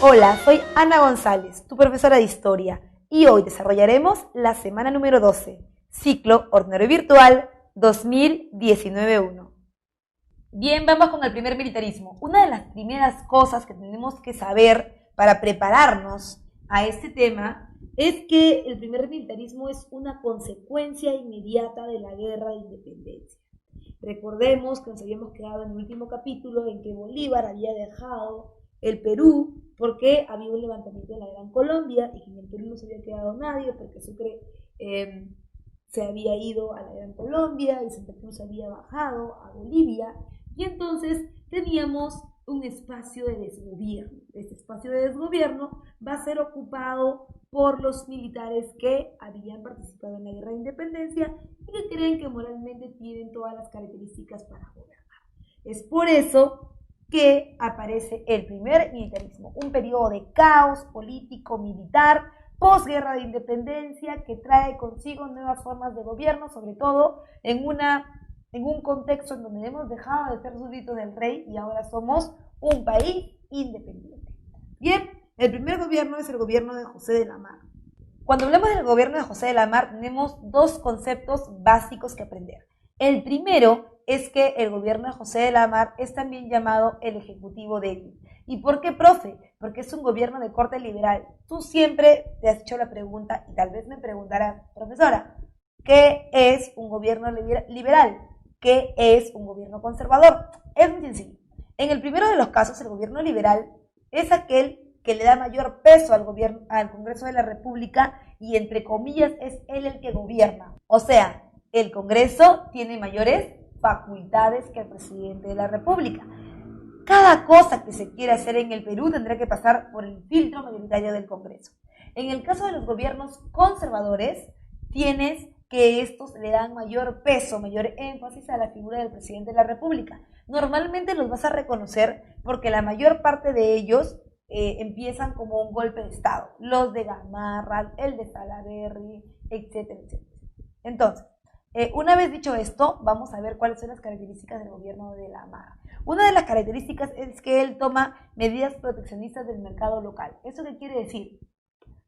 Hola, soy Ana González, tu profesora de Historia, y hoy desarrollaremos la semana número 12, ciclo ordinario virtual 2019-1. Bien, vamos con el primer militarismo. Una de las primeras cosas que tenemos que saber para prepararnos a este tema es que el primer militarismo es una consecuencia inmediata de la guerra de independencia. Recordemos que nos habíamos quedado en el último capítulo en que Bolívar había dejado el Perú porque había un levantamiento en la Gran Colombia y que en el Perú no se había quedado nadie porque Sucre se había ido a la Gran Colombia y Santa Cruz había bajado a Bolivia, y entonces teníamos un espacio de desgobierno. Este espacio de desgobierno va a ser ocupado por los militares que habían participado en la guerra de independencia y que creen que moralmente tienen todas las características para gobernar. Es por eso que aparece el primer militarismo, un periodo de caos político-militar, posguerra de independencia, que trae consigo nuevas formas de gobierno, sobre todo en un contexto en donde hemos dejado de ser súbditos del rey y ahora somos un país independiente. Bien, el primer gobierno es el gobierno de José de la Mar. Cuando hablamos del gobierno de José de la Mar, tenemos dos conceptos básicos que aprender. El primero es que el gobierno de José de la Mar es también llamado el Ejecutivo débil. ¿Y por qué, profe? Porque es un gobierno de corte liberal. Tú siempre te has hecho la pregunta, y tal vez me preguntarás, profesora, ¿qué es un gobierno liberal? ¿Qué es un gobierno conservador? Es muy sencillo. En el primero de los casos, el gobierno liberal es aquel que le da mayor peso al Congreso de la República y, entre comillas, es él el que gobierna. O sea, el Congreso tiene mayores facultades que el presidente de la República. Cada cosa que se quiera hacer en el Perú tendrá que pasar por el filtro mayoritario del Congreso. En el caso de los gobiernos conservadores, tienes que estos le dan mayor peso, mayor énfasis a la figura del presidente de la República. Normalmente los vas a reconocer porque la mayor parte de ellos empiezan como un golpe de Estado. Los de Gamarra, el de Salaverry, etcétera, etcétera. Entonces, una vez dicho esto, vamos a ver cuáles son las características del gobierno de la Mar. Una de las características es que él toma medidas proteccionistas del mercado local. ¿Eso qué quiere decir?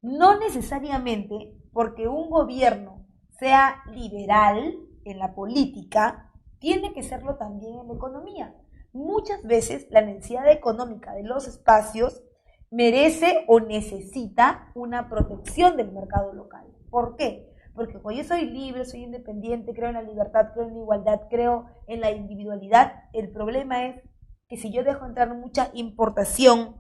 No necesariamente porque un gobierno sea liberal en la política, tiene que serlo también en la economía. Muchas veces la necesidad económica de los espacios merece o necesita una protección del mercado local. ¿Por qué? Porque como yo soy libre, soy independiente, creo en la libertad, creo en la igualdad, creo en la individualidad, el problema es que si yo dejo entrar mucha importación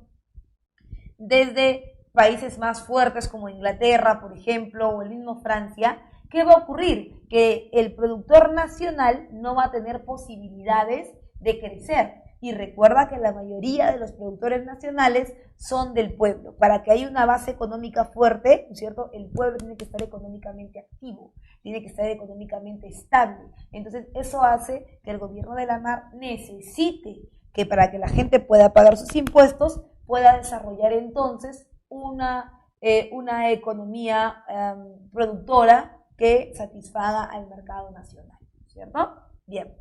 desde países más fuertes como Inglaterra, por ejemplo, o el mismo Francia, ¿qué va a ocurrir? Que el productor nacional no va a tener posibilidades de crecer. Y recuerda que la mayoría de los productores nacionales son del pueblo. Para que haya una base económica fuerte, ¿no es cierto? El pueblo tiene que estar económicamente activo, tiene que estar económicamente estable. Entonces, eso hace que el gobierno de la Mar necesite que para que la gente pueda pagar sus impuestos, pueda desarrollar entonces una economía productora que satisfaga al mercado nacional, ¿cierto? Bien.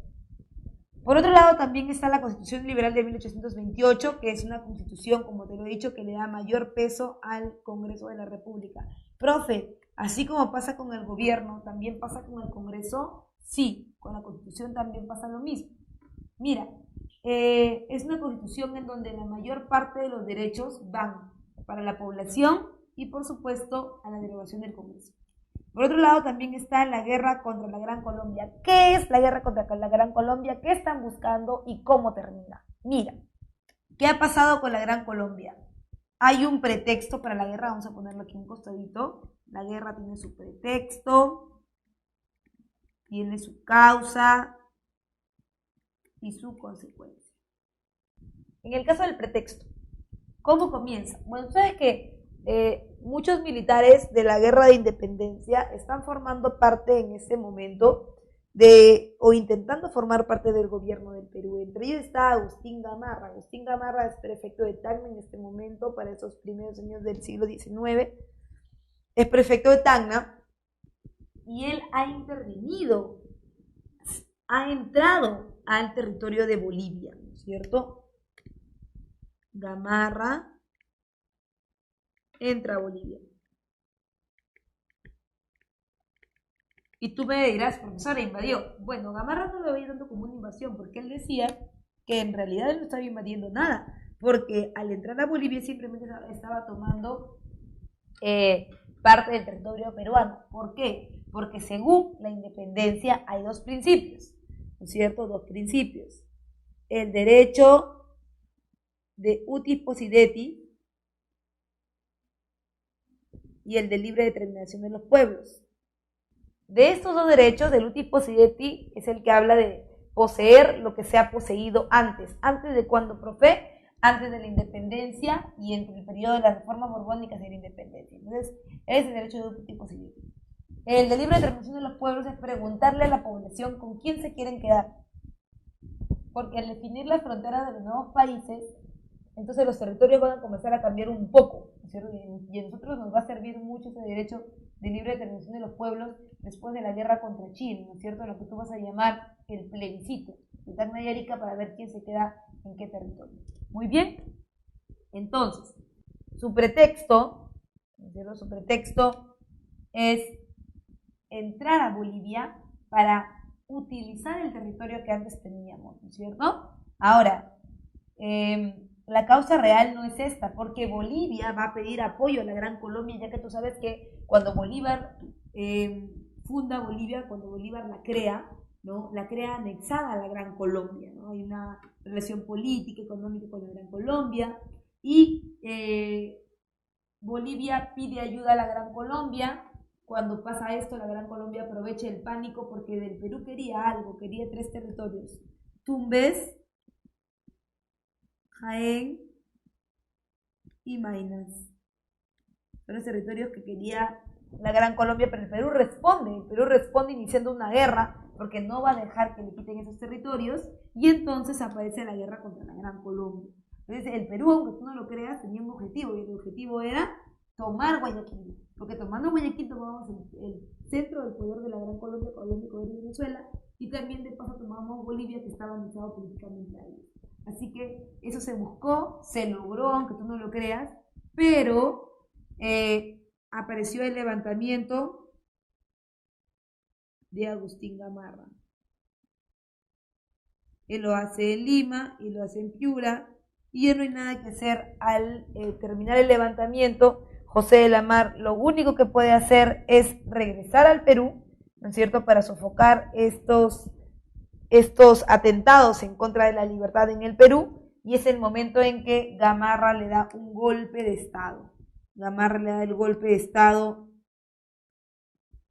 Por otro lado, también está la Constitución Liberal de 1828, que es una constitución, como te lo he dicho, que le da mayor peso al Congreso de la República. Profe, así como pasa con el gobierno, ¿también pasa con el Congreso? Sí, con la Constitución también pasa lo mismo. Mira, es una constitución en donde la mayor parte de los derechos van para la población y, por supuesto, a la derogación del Congreso. Por otro lado, también está la guerra contra la Gran Colombia. ¿Qué es la guerra contra la Gran Colombia? ¿Qué están buscando y cómo termina? Mira, ¿qué ha pasado con la Gran Colombia? Hay un pretexto para la guerra, vamos a ponerlo aquí un costadito. La guerra tiene su pretexto, tiene su causa y su consecuencia. En el caso del pretexto, ¿cómo comienza? Bueno, sabes que muchos militares de la guerra de independencia están formando parte en este momento o intentando formar parte del gobierno del Perú. Entre ellos está Agustín Gamarra. Agustín Gamarra es prefecto de Tacna en este momento, para esos primeros años del siglo XIX. Es prefecto de Tacna y él ha intervenido, ha entrado al territorio de Bolivia, ¿no es cierto? Gamarra entra a Bolivia. Y tú me dirás, profesora, invadió. Bueno, Gamarra no lo veía tanto como una invasión, porque él decía que en realidad él no estaba invadiendo nada, porque al entrar a Bolivia simplemente estaba tomando parte del territorio peruano. ¿Por qué? Porque según la independencia hay dos principios, ¿no es cierto? Dos principios. El derecho de utis possidetis y el de libre determinación de los pueblos. De estos dos derechos, el utis possidetis es el que habla de poseer lo que se ha poseído antes de cuando, profe, antes de la independencia y entre el periodo de las reformas borbónicas y la independencia. Entonces, es el derecho de utis possidetis. El de libre determinación de los pueblos es preguntarle a la población con quién se quieren quedar. Porque al definir las fronteras de los nuevos países, entonces los territorios van a comenzar a cambiar un poco, ¿cierto? Y a nosotros nos va a servir mucho ese derecho de libre determinación de los pueblos después de la guerra contra Chile, ¿no es cierto? Lo que tú vas a llamar el plebiscito de Tacna y Arica para ver quién se queda en qué territorio. Muy bien. Entonces, su pretexto, ¿cierto? Su pretexto es entrar a Bolivia para utilizar el territorio que antes teníamos, ¿no es cierto? Ahora, la causa real no es esta, porque Bolivia va a pedir apoyo a la Gran Colombia, ya que tú sabes que cuando Bolívar funda Bolivia, cuando Bolívar la crea, ¿no? La crea anexada a la Gran Colombia, ¿no? Hay una relación política, económica con la Gran Colombia, y Bolivia pide ayuda a la Gran Colombia. Cuando pasa esto, la Gran Colombia aprovecha el pánico porque del Perú quería algo, quería 3 territorios: Tumbes, Jaén y Maynas. Son los territorios que quería la Gran Colombia, pero el Perú responde iniciando una guerra porque no va a dejar que le quiten esos territorios, y entonces aparece la guerra contra la Gran Colombia. Entonces el Perú, aunque tú no lo creas, tenía un objetivo, y el objetivo era tomar Guayaquil, porque tomando Guayaquil tomamos el centro del poder de la Gran Colombia, Colombia y Venezuela, y también de paso tomamos Bolivia, que estaba anexado políticamente a ellos. Así que eso se buscó, se logró, aunque tú no lo creas, pero apareció el levantamiento de Agustín Gamarra. Él lo hace en Lima y lo hace en Piura, y ya no hay nada que hacer. Al terminar el levantamiento, José de la Mar lo único que puede hacer es regresar al Perú, ¿no es cierto?, para sofocar estos atentados en contra de la libertad en el Perú, y es el momento en que Gamarra le da un golpe de Estado. Gamarra le da el golpe de Estado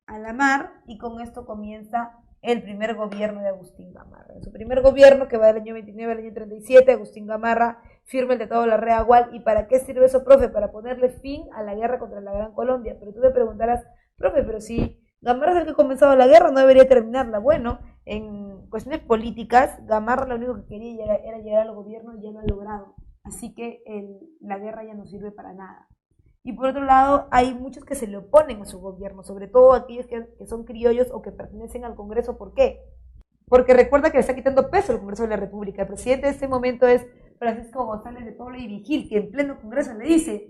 a la Mar, y con esto comienza el primer gobierno de Agustín Gamarra. En su primer gobierno, que va del año 29 al año 37, Agustín Gamarra firma el Tratado de la Reagual. ¿Y para qué sirve eso, profe? Para ponerle fin a la guerra contra la Gran Colombia. Pero tú te preguntarás, profe, pero si Gamarra es el que ha comenzado la guerra, no debería terminarla. Bueno, en cuestiones políticas, Gamarra lo único que quería era llegar al gobierno, y ya lo ha logrado. Así que la guerra ya no sirve para nada. Y por otro lado, hay muchos que se le oponen a su gobierno, sobre todo aquellos que son criollos o que pertenecen al Congreso. ¿Por qué? Porque recuerda que le está quitando peso al Congreso de la República. El presidente de este momento es Francisco González de Paula y Vigil, que en pleno Congreso le dice: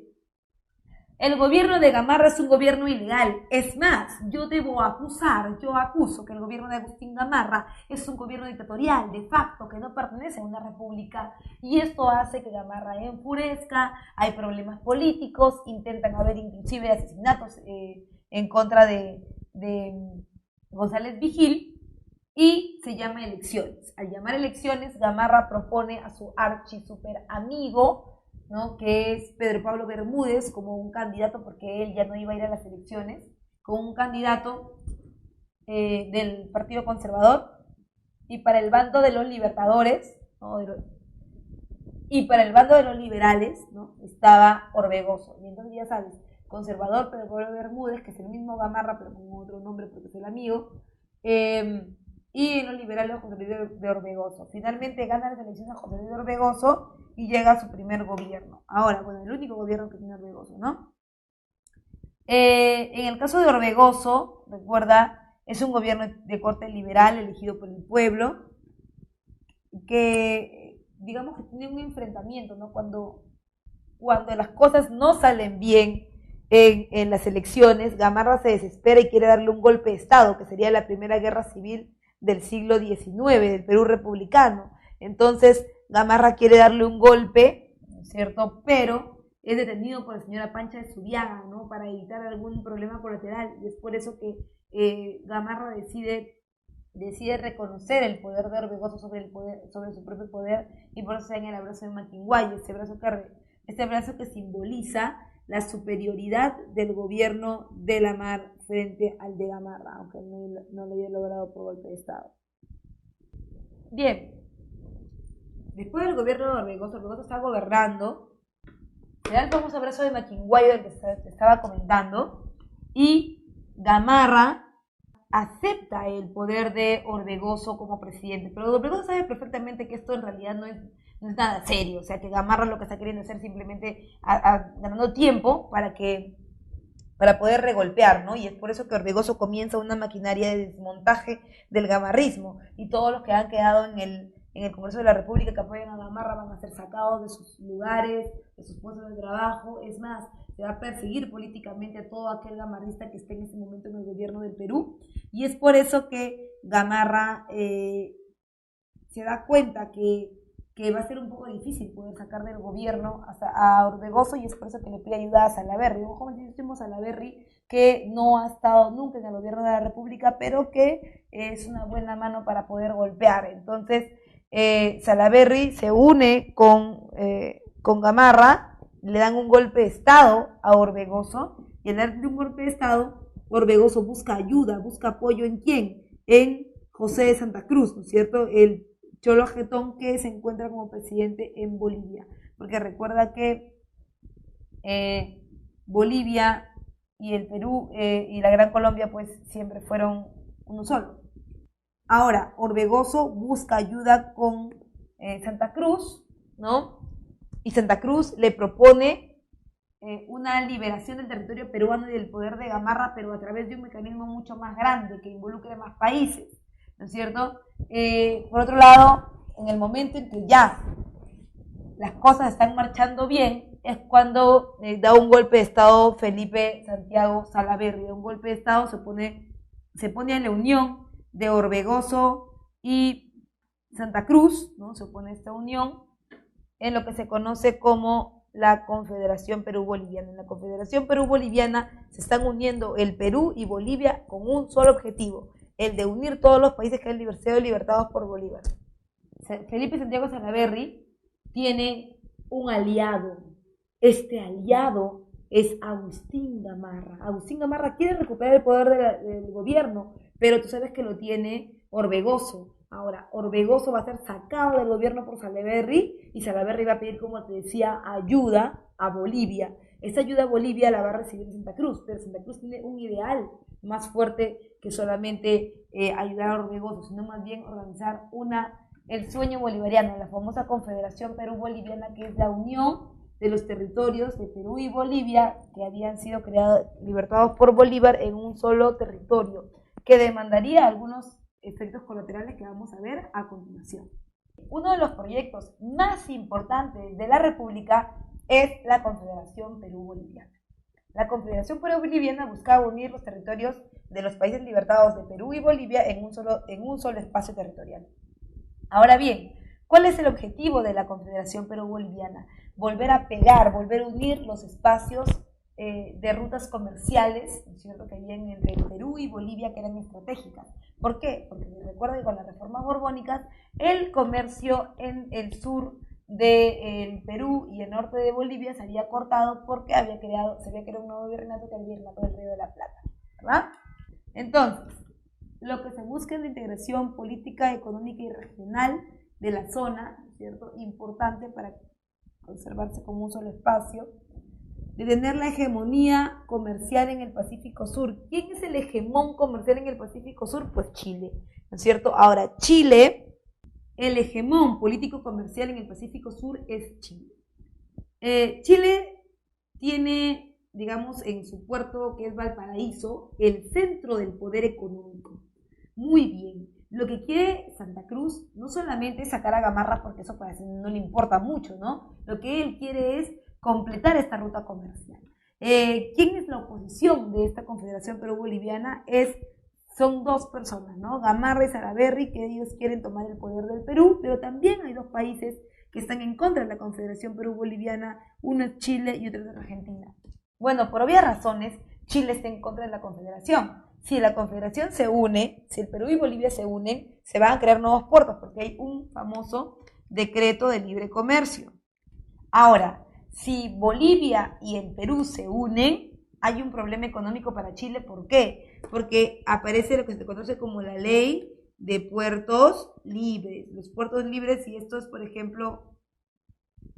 el gobierno de Gamarra es un gobierno ilegal. Es más, yo acuso que el gobierno de Agustín Gamarra es un gobierno dictatorial, de facto, que no pertenece a una república. Y esto hace que Gamarra enfurezca, hay problemas políticos, intentan haber inclusive asesinatos en contra de González Vigil, y se llama elecciones. Al llamar elecciones, Gamarra propone a su super amigo, ¿no?, que es Pedro Pablo Bermúdez, como un candidato, porque él ya no iba a ir a las elecciones, como un candidato del Partido Conservador. Y para el bando de los libertadores, ¿no?, y para el bando de los liberales, ¿no?, estaba Orbegoso. Y entonces, ya sabes, conservador Pedro Pablo Bermúdez, que es el mismo Gamarra, pero con otro nombre porque es el amigo, y los liberales José Luis de Orbegoso. Finalmente gana las elecciones José Luis de Orbegoso y llega a su primer gobierno. Ahora, bueno, el único gobierno que tiene Orbegoso, ¿no? En el caso de Orbegoso, recuerda, es un gobierno de corte liberal elegido por el pueblo, que digamos que tiene un enfrentamiento, ¿no? Cuando las cosas no salen bien en las elecciones, Gamarra se desespera y quiere darle un golpe de Estado, que sería la primera guerra civil del siglo XIX, del Perú republicano. Entonces, Gamarra quiere darle un golpe, ¿no es cierto? Pero es detenido por la señora Pancha de Zubiaga, ¿no? Para evitar algún problema colateral. Y es por eso que Gamarra decide reconocer el poder de Orbegoso sobre su propio poder, y por eso se da en el abrazo de Maquinguay, este brazo que simboliza la superioridad del gobierno de la Mar frente al de Gamarra, aunque no lo había logrado por golpe de Estado. Bien, después del gobierno de Orbegoso está gobernando, se da el famoso abrazo de Maquinguay del que te estaba comentando, y Gamarra acepta el poder de Orbegoso como presidente, pero Orbegoso sabe perfectamente que esto en realidad no es nada serio, o sea que Gamarra lo que está queriendo hacer simplemente ganando tiempo para poder regolpear, ¿no? Y es por eso que Orbegoso comienza una maquinaria de desmontaje del gamarrismo, y todos los que han quedado en el Congreso de la República que apoyan a Gamarra van a ser sacados de sus lugares, de sus puestos de trabajo. Es más, se va a perseguir políticamente a todo aquel gamarrista que esté en este momento en el gobierno del Perú, y es por eso que Gamarra se da cuenta que va a ser un poco difícil poder sacar del gobierno a Orbegoso, y es por eso que le pide ayuda a Salaverry, un jovencísimo Salaverry que no ha estado nunca en el gobierno de la República, pero que es una buena mano para poder golpear. Entonces, Salaverry se une con Gamarra, le dan un golpe de Estado a Orbegoso, y al darle un golpe de Estado, Orbegoso busca ayuda, busca apoyo ¿en quién? En José de Santa Cruz, ¿no es cierto? El Cholo Jetón, que se encuentra como presidente en Bolivia, porque recuerda que Bolivia y el Perú y la Gran Colombia pues siempre fueron uno solo. Ahora, Orbegoso busca ayuda con Santa Cruz, ¿no? Y Santa Cruz le propone una liberación del territorio peruano y del poder de Gamarra, pero a través de un mecanismo mucho más grande que involucre más países, ¿no es cierto? Por otro lado, en el momento en que ya las cosas están marchando bien, es cuando da un golpe de Estado Felipe Santiago Salaverry. Da un golpe de Estado, se pone en la unión de Orbegoso y Santa Cruz, ¿no? Se opone a esta unión en lo que se conoce como la Confederación Perú-Boliviana. En la Confederación Perú-Boliviana se están uniendo el Perú y Bolivia con un solo objetivo, el de unir todos los países que han sido libertados por Bolívar. Felipe Santiago Salaverry tiene un aliado. Este aliado es Agustín Gamarra. Agustín Gamarra quiere recuperar el poder del gobierno, pero tú sabes que lo tiene Orbegoso. Ahora, Orbegoso va a ser sacado del gobierno por Salaverry, y Salaverry va a pedir, como te decía, ayuda a Bolivia. Esa ayuda a Bolivia la va a recibir Santa Cruz, pero Santa Cruz tiene un ideal más fuerte que solamente ayudar a Orbegoso, sino más bien organizar el sueño bolivariano, la famosa Confederación Perú-Boliviana, que es la unión de los territorios de Perú y Bolivia que habían sido libertados por Bolívar en un solo territorio, que demandaría algunos efectos colaterales que vamos a ver a continuación. Uno de los proyectos más importantes de la República es la Confederación Perú-Boliviana. La Confederación Perú-Boliviana buscaba unir los territorios de los países libertados de Perú y Bolivia en un solo espacio territorial. Ahora bien, ¿cuál es el objetivo de la Confederación Perú-Boliviana? Volver a volver a unir los espacios de rutas comerciales, ¿no es cierto?, que habían entre Perú y Bolivia, que eran estratégicas. ¿Por qué? Porque recuerda que con las reformas borbónicas, el comercio en el sur del Perú y el norte de Bolivia se había cortado porque se había creado un nuevo virreinato, que era el Virreinato del Río de la Plata, ¿verdad? Entonces, lo que se busca es la integración política, económica y regional de la zona, ¿cierto?, importante para conservarse como un solo espacio, de tener la hegemonía comercial en el Pacífico Sur. ¿Quién es el hegemón comercial en el Pacífico Sur? Pues Chile, ¿no es cierto? Ahora, Chile, el hegemón político comercial en el Pacífico Sur es Chile. Chile tiene, digamos, en su puerto, que es Valparaíso, el centro del poder económico. Muy bien. Lo que quiere Santa Cruz no solamente es sacar a Gamarra, porque eso no le importa mucho, ¿no? Lo que él quiere es completar esta ruta comercial. ¿Quién es la oposición de esta Confederación Perú-Boliviana? Son dos personas, ¿no? Gamarra y Salaverry, que ellos quieren tomar el poder del Perú, pero también hay dos países que están en contra de la Confederación Perú-Boliviana, uno es Chile y otro es Argentina. Bueno, por obvias razones, Chile está en contra de la Confederación. Si la Confederación se une, si el Perú y Bolivia se unen, se van a crear nuevos puertos, porque hay un famoso decreto de libre comercio. Ahora, si Bolivia y el Perú se unen, hay un problema económico para Chile. ¿Por qué? Porque aparece lo que se conoce como la ley de puertos libres. Los puertos libres, y esto es, por ejemplo,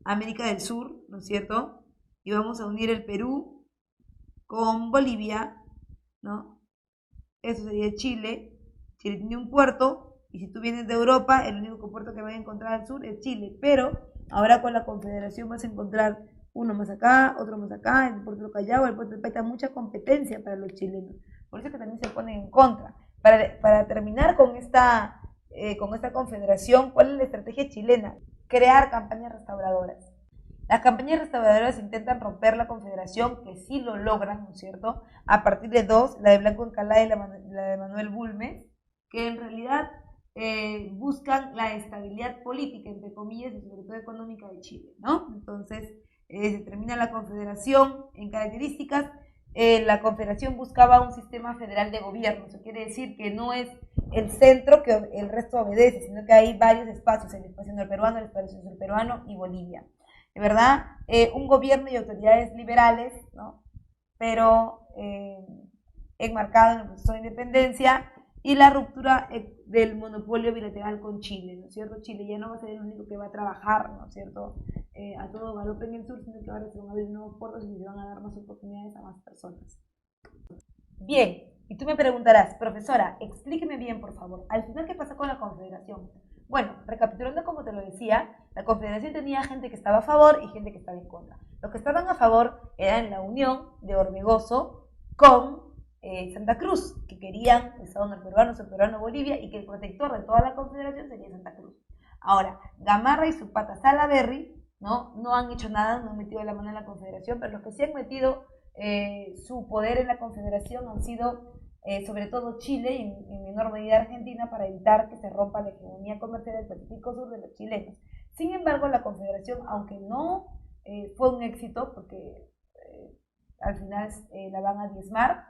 América del Sur, ¿no es cierto? Y vamos a unir el Perú con Bolivia, ¿no? Eso sería Chile. Chile tiene un puerto, y si tú vienes de Europa, el único puerto que vas a encontrar al sur es Chile. Pero ahora con la Confederación vas a encontrar uno más acá, otro más acá, el puerto de Callao, el puerto de Paita, mucha competencia para los chilenos. Por eso que también se ponen en contra. Para terminar con esta confederación, ¿cuál es la estrategia chilena? Crear campañas restauradoras. Las campañas restauradoras intentan romper la confederación, que sí lo logran, ¿no es cierto? A partir de dos, la de Blanco Encalada y la de Manuel Bulnes, que en realidad buscan la estabilidad política, entre comillas, y sobre todo económica de Chile, ¿no? Entonces, se termina la confederación en características. La confederación buscaba un sistema federal de gobierno, eso quiere decir que no es el centro que el resto obedece, sino que hay varios espacios, el espacio norperuano, el espacio surperuano y Bolivia. De verdad, un gobierno y autoridades liberales, ¿no? Pero enmarcado en el proceso de independencia y la ruptura del monopolio bilateral con Chile, ¿no es cierto? Chile ya no va a ser el único que va a trabajar, ¿no es cierto?, a todo galope en el sur, sino que ahora se van a abrir nuevos puertos y se van a dar más oportunidades a más personas. Bien, y tú me preguntarás, profesora, explíqueme bien, por favor, al final, ¿qué pasa con la Confederación? Bueno, recapitulando como te lo decía, la Confederación tenía gente que estaba a favor y gente que estaba en contra. Los que estaban a favor eran la unión de Orbegoso con Santa Cruz, que querían el Estado norperuano, subperuano, Bolivia, y que el protector de toda la Confederación sería Santa Cruz. Ahora, Gamarra y su pata Salaverry, no han hecho nada, no han metido la mano en la Confederación, pero los que sí han metido su poder en la Confederación han sido sobre todo Chile y en menor medida Argentina, para evitar que se rompa la hegemonía comercial del Pacífico Sur de los chilenos. Sin embargo, la Confederación, aunque no fue un éxito, porque al final la van a diezmar,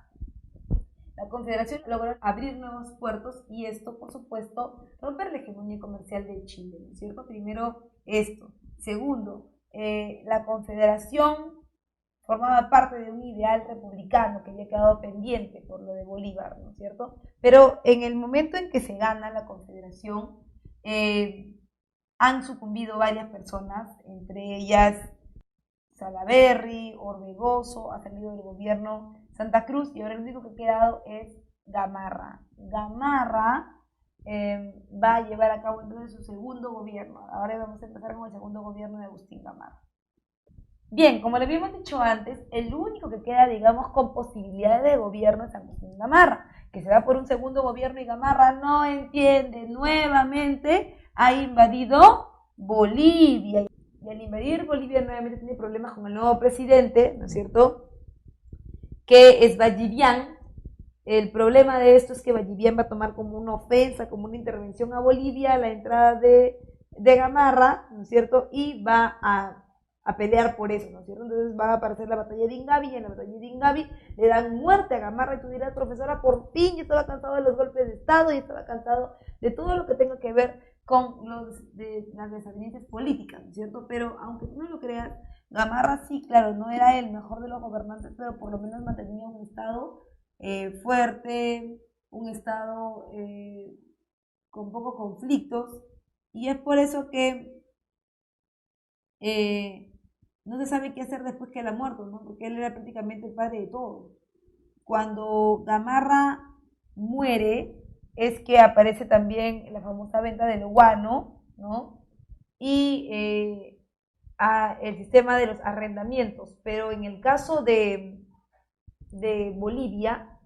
la Confederación logró abrir nuevos puertos y esto, por supuesto, romper la hegemonía comercial de Chile, ¿no es cierto? Primero esto. Segundo, la Confederación formaba parte de un ideal republicano que había quedado pendiente por lo de Bolívar, ¿no es cierto? Pero en el momento en que se gana la Confederación, han sucumbido varias personas, entre ellas Salaverry, Orbegoso, ha salido del gobierno Santa Cruz, y ahora el único que ha quedado es Gamarra. Gamarra va a llevar a cabo entonces su segundo gobierno. Ahora vamos a empezar con el segundo gobierno de Agustín Gamarra. Bien, como le habíamos dicho antes, el único que queda, digamos, con posibilidades de gobierno es Agustín Gamarra, que se va por un segundo gobierno, y Gamarra no entiende, nuevamente ha invadido Bolivia. Y al invadir Bolivia nuevamente tiene problemas con el nuevo presidente, ¿no es cierto?, que es Vallivian. El problema de esto es que Vallivian va a tomar como una ofensa, como una intervención a Bolivia, la entrada de Gamarra, ¿no es cierto?, y va a pelear por eso, ¿no es cierto? Entonces va a aparecer la batalla de Ingavi, y en la batalla de Ingavi le dan muerte a Gamarra, y tú dirás, profesora, por fin, yo estaba cansado de los golpes de Estado, y estaba cansado de todo lo que tenga que ver con las desavenencias políticas, ¿no es cierto? Pero aunque tú no lo creas, Gamarra sí, claro, no era el mejor de los gobernantes, pero por lo menos mantenía un Estado fuerte, un Estado con pocos conflictos, y es por eso que no se sabe qué hacer después que él ha muerto, ¿no? Porque él era prácticamente el padre de todo. Cuando Gamarra muere, es que aparece también la famosa venta del guano, ¿no? Y el sistema de los arrendamientos. Pero en el caso de Bolivia,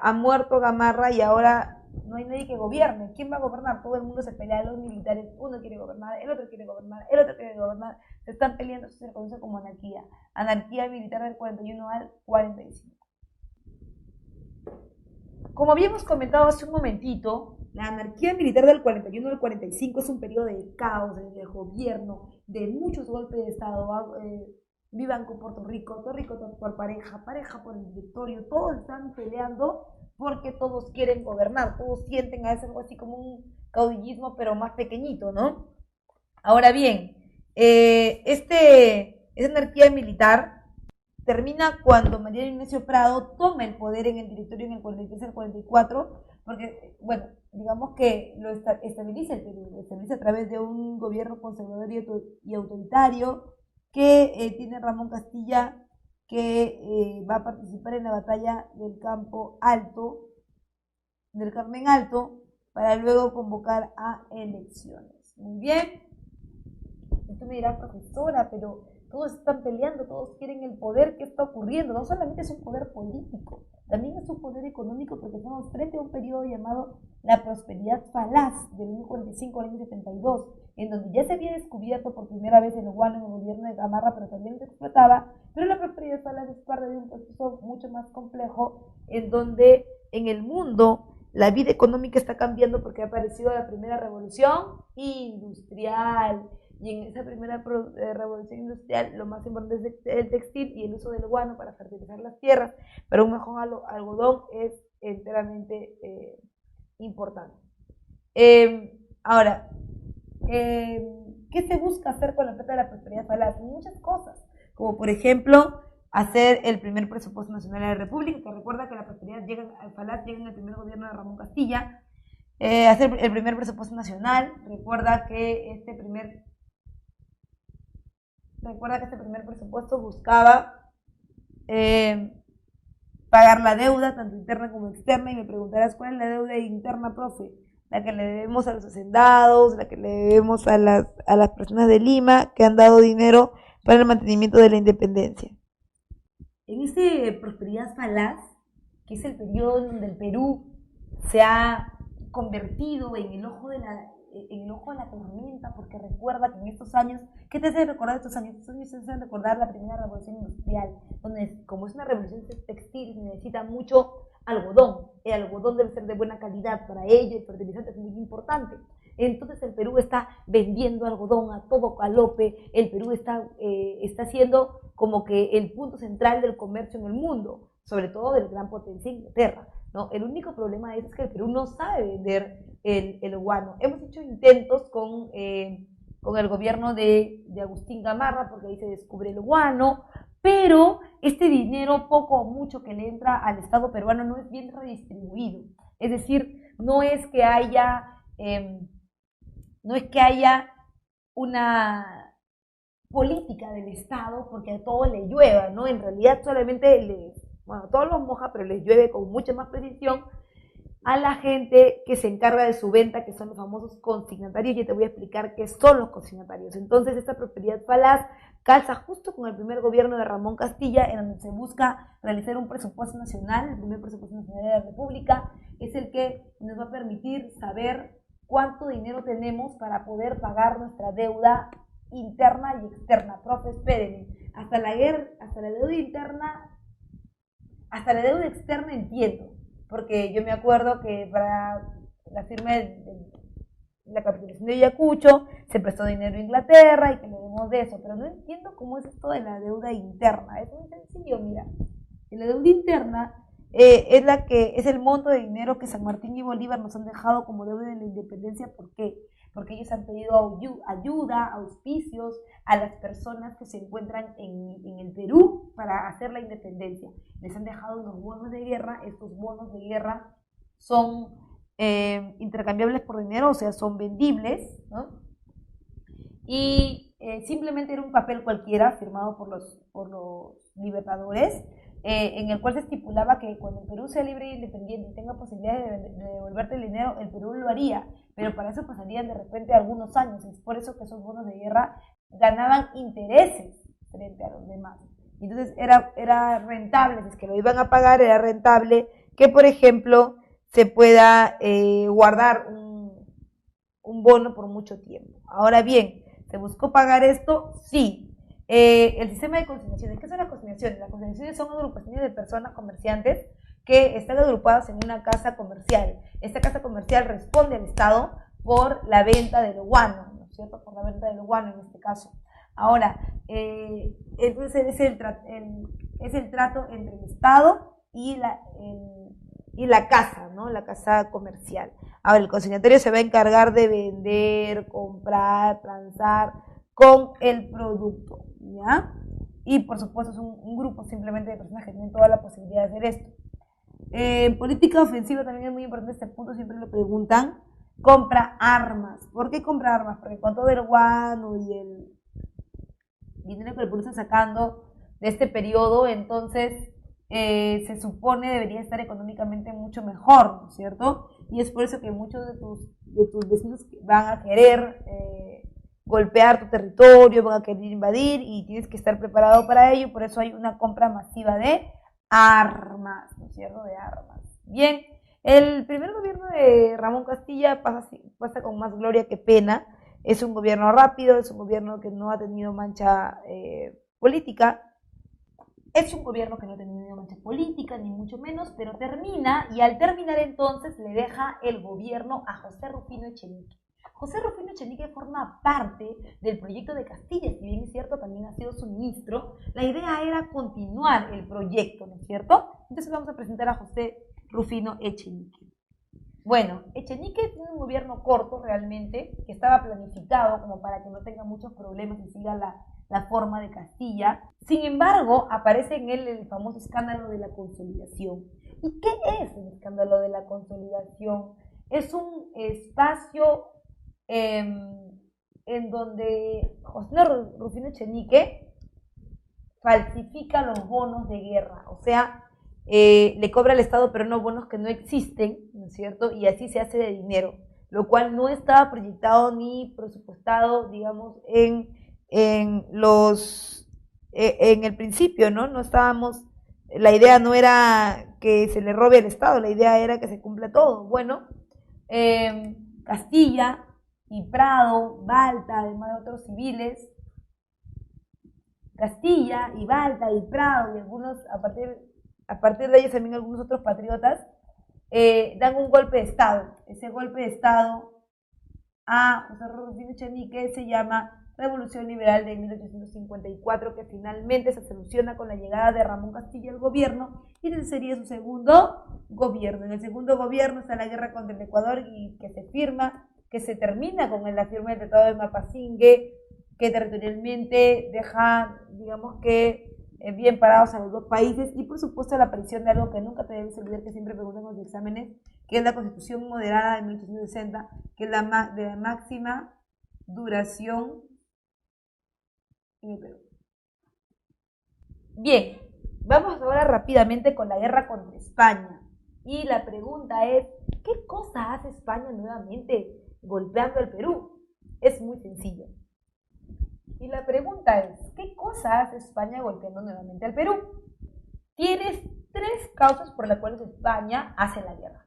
ha muerto Gamarra, y ahora no hay nadie que gobierne. ¿Quién va a gobernar? Todo el mundo se pelea, los militares, uno quiere gobernar, el otro quiere gobernar, el otro quiere gobernar, se están peleando, eso se conoce como anarquía. Anarquía militar del 41 al 45. Como habíamos comentado hace un momentito, la anarquía militar del 41 al 45 es un periodo de caos, de desgobierno, de muchos golpes de Estado. Vivan con Puerto Rico por pareja, pareja por el directorio, todos están peleando porque todos quieren gobernar, todos sienten a veces algo así como un caudillismo, pero más pequeñito, ¿no? Ahora bien, esa anarquía militar termina cuando Mariano Ignacio Prado toma el poder en el directorio en el 43 al 44, porque, bueno, digamos que lo estabiliza el Perú, lo estabiliza a través de un gobierno conservador y autoritario que tiene Ramón Castilla, que va a participar en la batalla del Campo Alto, del Carmen Alto, para luego convocar a elecciones. Muy bien. Y tú me dirás, profesora, pero todos están peleando, todos quieren el poder. ¿Qué está ocurriendo? No solamente es un poder político, también es un poder económico, porque estamos frente a un periodo llamado la prosperidad falaz del año 45 al año 72, en donde ya se había descubierto por primera vez el guano en el gobierno de Gamarra, pero también se explotaba. Pero la prosperidad falaz es parte de un proceso mucho más complejo, en donde en el mundo la vida económica está cambiando porque ha aparecido la primera revolución industrial. Y en esa primera revolución industrial lo más importante es el textil y el uso del guano para fertilizar las tierras, pero un mejor algodón es enteramente importante. Ahora, ¿qué se busca hacer con la plata de la prosperidad falaz? Muchas cosas, como por ejemplo hacer el primer presupuesto nacional de la República, que recuerda que la prosperidad falaz llega en el primer gobierno de Ramón Castilla. Hacer el primer presupuesto nacional, recuerda que este primer presupuesto buscaba pagar la deuda, tanto interna como externa, y me preguntarás cuál es la deuda interna, profe. La que le debemos a los hacendados, la que le debemos a las personas de Lima que han dado dinero para el mantenimiento de la independencia. En ese prosperidad falaz, que es el periodo en donde el Perú se ha convertido en el ojo de la tormenta, porque recuerda que en estos años, ¿qué te hace recordar estos años? Estos años te hacen recordar la primera revolución industrial, donde como es una revolución textil, se necesita mucho algodón. El algodón debe ser de buena calidad, para ello el fertilizante es muy importante. Entonces el Perú está vendiendo algodón a todo galope, el Perú está siendo como que el punto central del comercio en el mundo, sobre todo del gran potencia Inglaterra, ¿no? El único problema es que el Perú no sabe vender el guano. Hemos hecho intentos con el gobierno de Agustín Gamarra, porque ahí se descubre el guano, pero este dinero, poco o mucho que le entra al Estado peruano, no es bien redistribuido. Es decir, no es que haya una política del Estado porque a todo le llueva, ¿no? En realidad solamente todo los moja, pero les llueve con mucha más precisión a la gente que se encarga de su venta, que son los famosos consignatarios. Y te voy a explicar qué son los consignatarios. Entonces, esta prosperidad falaz calza justo con el primer gobierno de Ramón Castilla, en donde se busca realizar un presupuesto nacional. El primer presupuesto nacional de la República es el que nos va a permitir saber cuánto dinero tenemos para poder pagar nuestra deuda interna y externa. Profe, espérenme, hasta la deuda interna, hasta la deuda externa entiendo, porque yo me acuerdo que para la firma de la capitalización de Ayacucho se prestó dinero a Inglaterra y que le demos de eso, pero no entiendo cómo es esto de la deuda interna. Es muy sencillo, mira, la deuda interna es el monto de dinero que San Martín y Bolívar nos han dejado como deuda de la independencia. ¿Por qué? Porque ellos han pedido ayuda, auspicios a las personas que se encuentran en el Perú para hacer la independencia. Les han dejado unos bonos de guerra. Estos bonos de guerra son intercambiables por dinero, o sea, son vendibles, ¿no? Y simplemente era un papel cualquiera firmado por los libertadores, en el cual se estipulaba que cuando el Perú sea libre e independiente y tenga posibilidad de devolverte el dinero, el Perú lo haría, pero para eso pasarían de repente algunos años. Es por eso que esos bonos de guerra ganaban intereses frente a los demás. Entonces era rentable, si es que lo iban a pagar, era rentable que, por ejemplo, se pueda guardar un bono por mucho tiempo. Ahora bien, ¿se buscó pagar esto? Sí. El sistema de consignaciones. ¿Qué son las consignaciones? Las consignaciones son agrupaciones de personas comerciantes que están agrupadas en una casa comercial. Esta casa comercial responde al Estado por la venta del guano, ¿no es cierto? Por la venta del guano en este caso. Ahora, entonces es el trato entre el Estado y la casa, ¿no? La casa comercial. Ahora, el consignatario se va a encargar de vender, comprar, transar con el producto, ¿ya? Y por supuesto es un grupo simplemente de personas que tienen toda la posibilidad de hacer esto. En política ofensiva también es muy importante este punto, siempre lo preguntan. Compra armas. ¿Por qué compra armas? Porque con todo el guano y el dinero que el pueblo está sacando de este periodo, entonces se supone debería estar económicamente mucho mejor, ¿no es cierto? Y es por eso que muchos de tus vecinos van a querer golpear tu territorio, van a querer invadir y tienes que estar preparado para ello, por eso hay una compra masiva de armas, ¿no es cierto? De armas. Bien, el primer gobierno de Ramón Castilla pasa con más gloria que pena. Es un gobierno rápido, es un gobierno que no ha tenido mancha política. Es un gobierno que no ha tenido mancha política, ni mucho menos, pero termina, y al terminar entonces le deja el gobierno a José Rufino Echenique. José Rufino Echenique forma parte del proyecto de Castilla, si bien es cierto, también ha sido su ministro. La idea era continuar el proyecto, ¿no es cierto? Entonces vamos a presentar a José Rufino Echenique. Bueno, Echenique tiene un gobierno corto realmente, que estaba planificado como para que no tenga muchos problemas y siga la forma de Castilla. Sin embargo, aparece en él el famoso escándalo de la consolidación. ¿Y qué es el escándalo de la consolidación? Es un espacio en donde José Rufino Echenique falsifica los bonos de guerra, o sea, le cobra al Estado pero no bonos que no existen, ¿no es cierto? Y así se hace de dinero, lo cual no estaba proyectado ni presupuestado, digamos, en el principio, ¿no? No estábamos, la idea no era que se le robe al Estado, la idea era que se cumpla todo. Bueno, Castilla y Prado, Balta, además de otros civiles, Castilla y Balta y Prado y algunos, a partir de ellos también algunos otros patriotas, dan un golpe de Estado. Ese golpe de Estado a José Rufino Echenique se llama Revolución Liberal de 1854, que finalmente se soluciona con la llegada de Ramón Castilla al gobierno, y ese sería su segundo gobierno. En el segundo gobierno está la guerra contra el Ecuador, y que se termina con la firma del Tratado de Mapasingue, que territorialmente deja, digamos que, bien parados a los dos países, y por supuesto la aparición de algo que nunca te debes olvidar, que siempre preguntan en los exámenes, que es la Constitución moderada de 1860, que es de la máxima duración en el Perú. Bien, vamos ahora rápidamente con la guerra contra España. Y la pregunta es, ¿qué cosa hace España nuevamente golpeando al Perú? Es muy sencillo. Y la pregunta es, ¿qué cosa hace España golpeando nuevamente al Perú? Tienes tres causas por las cuales España hace la guerra.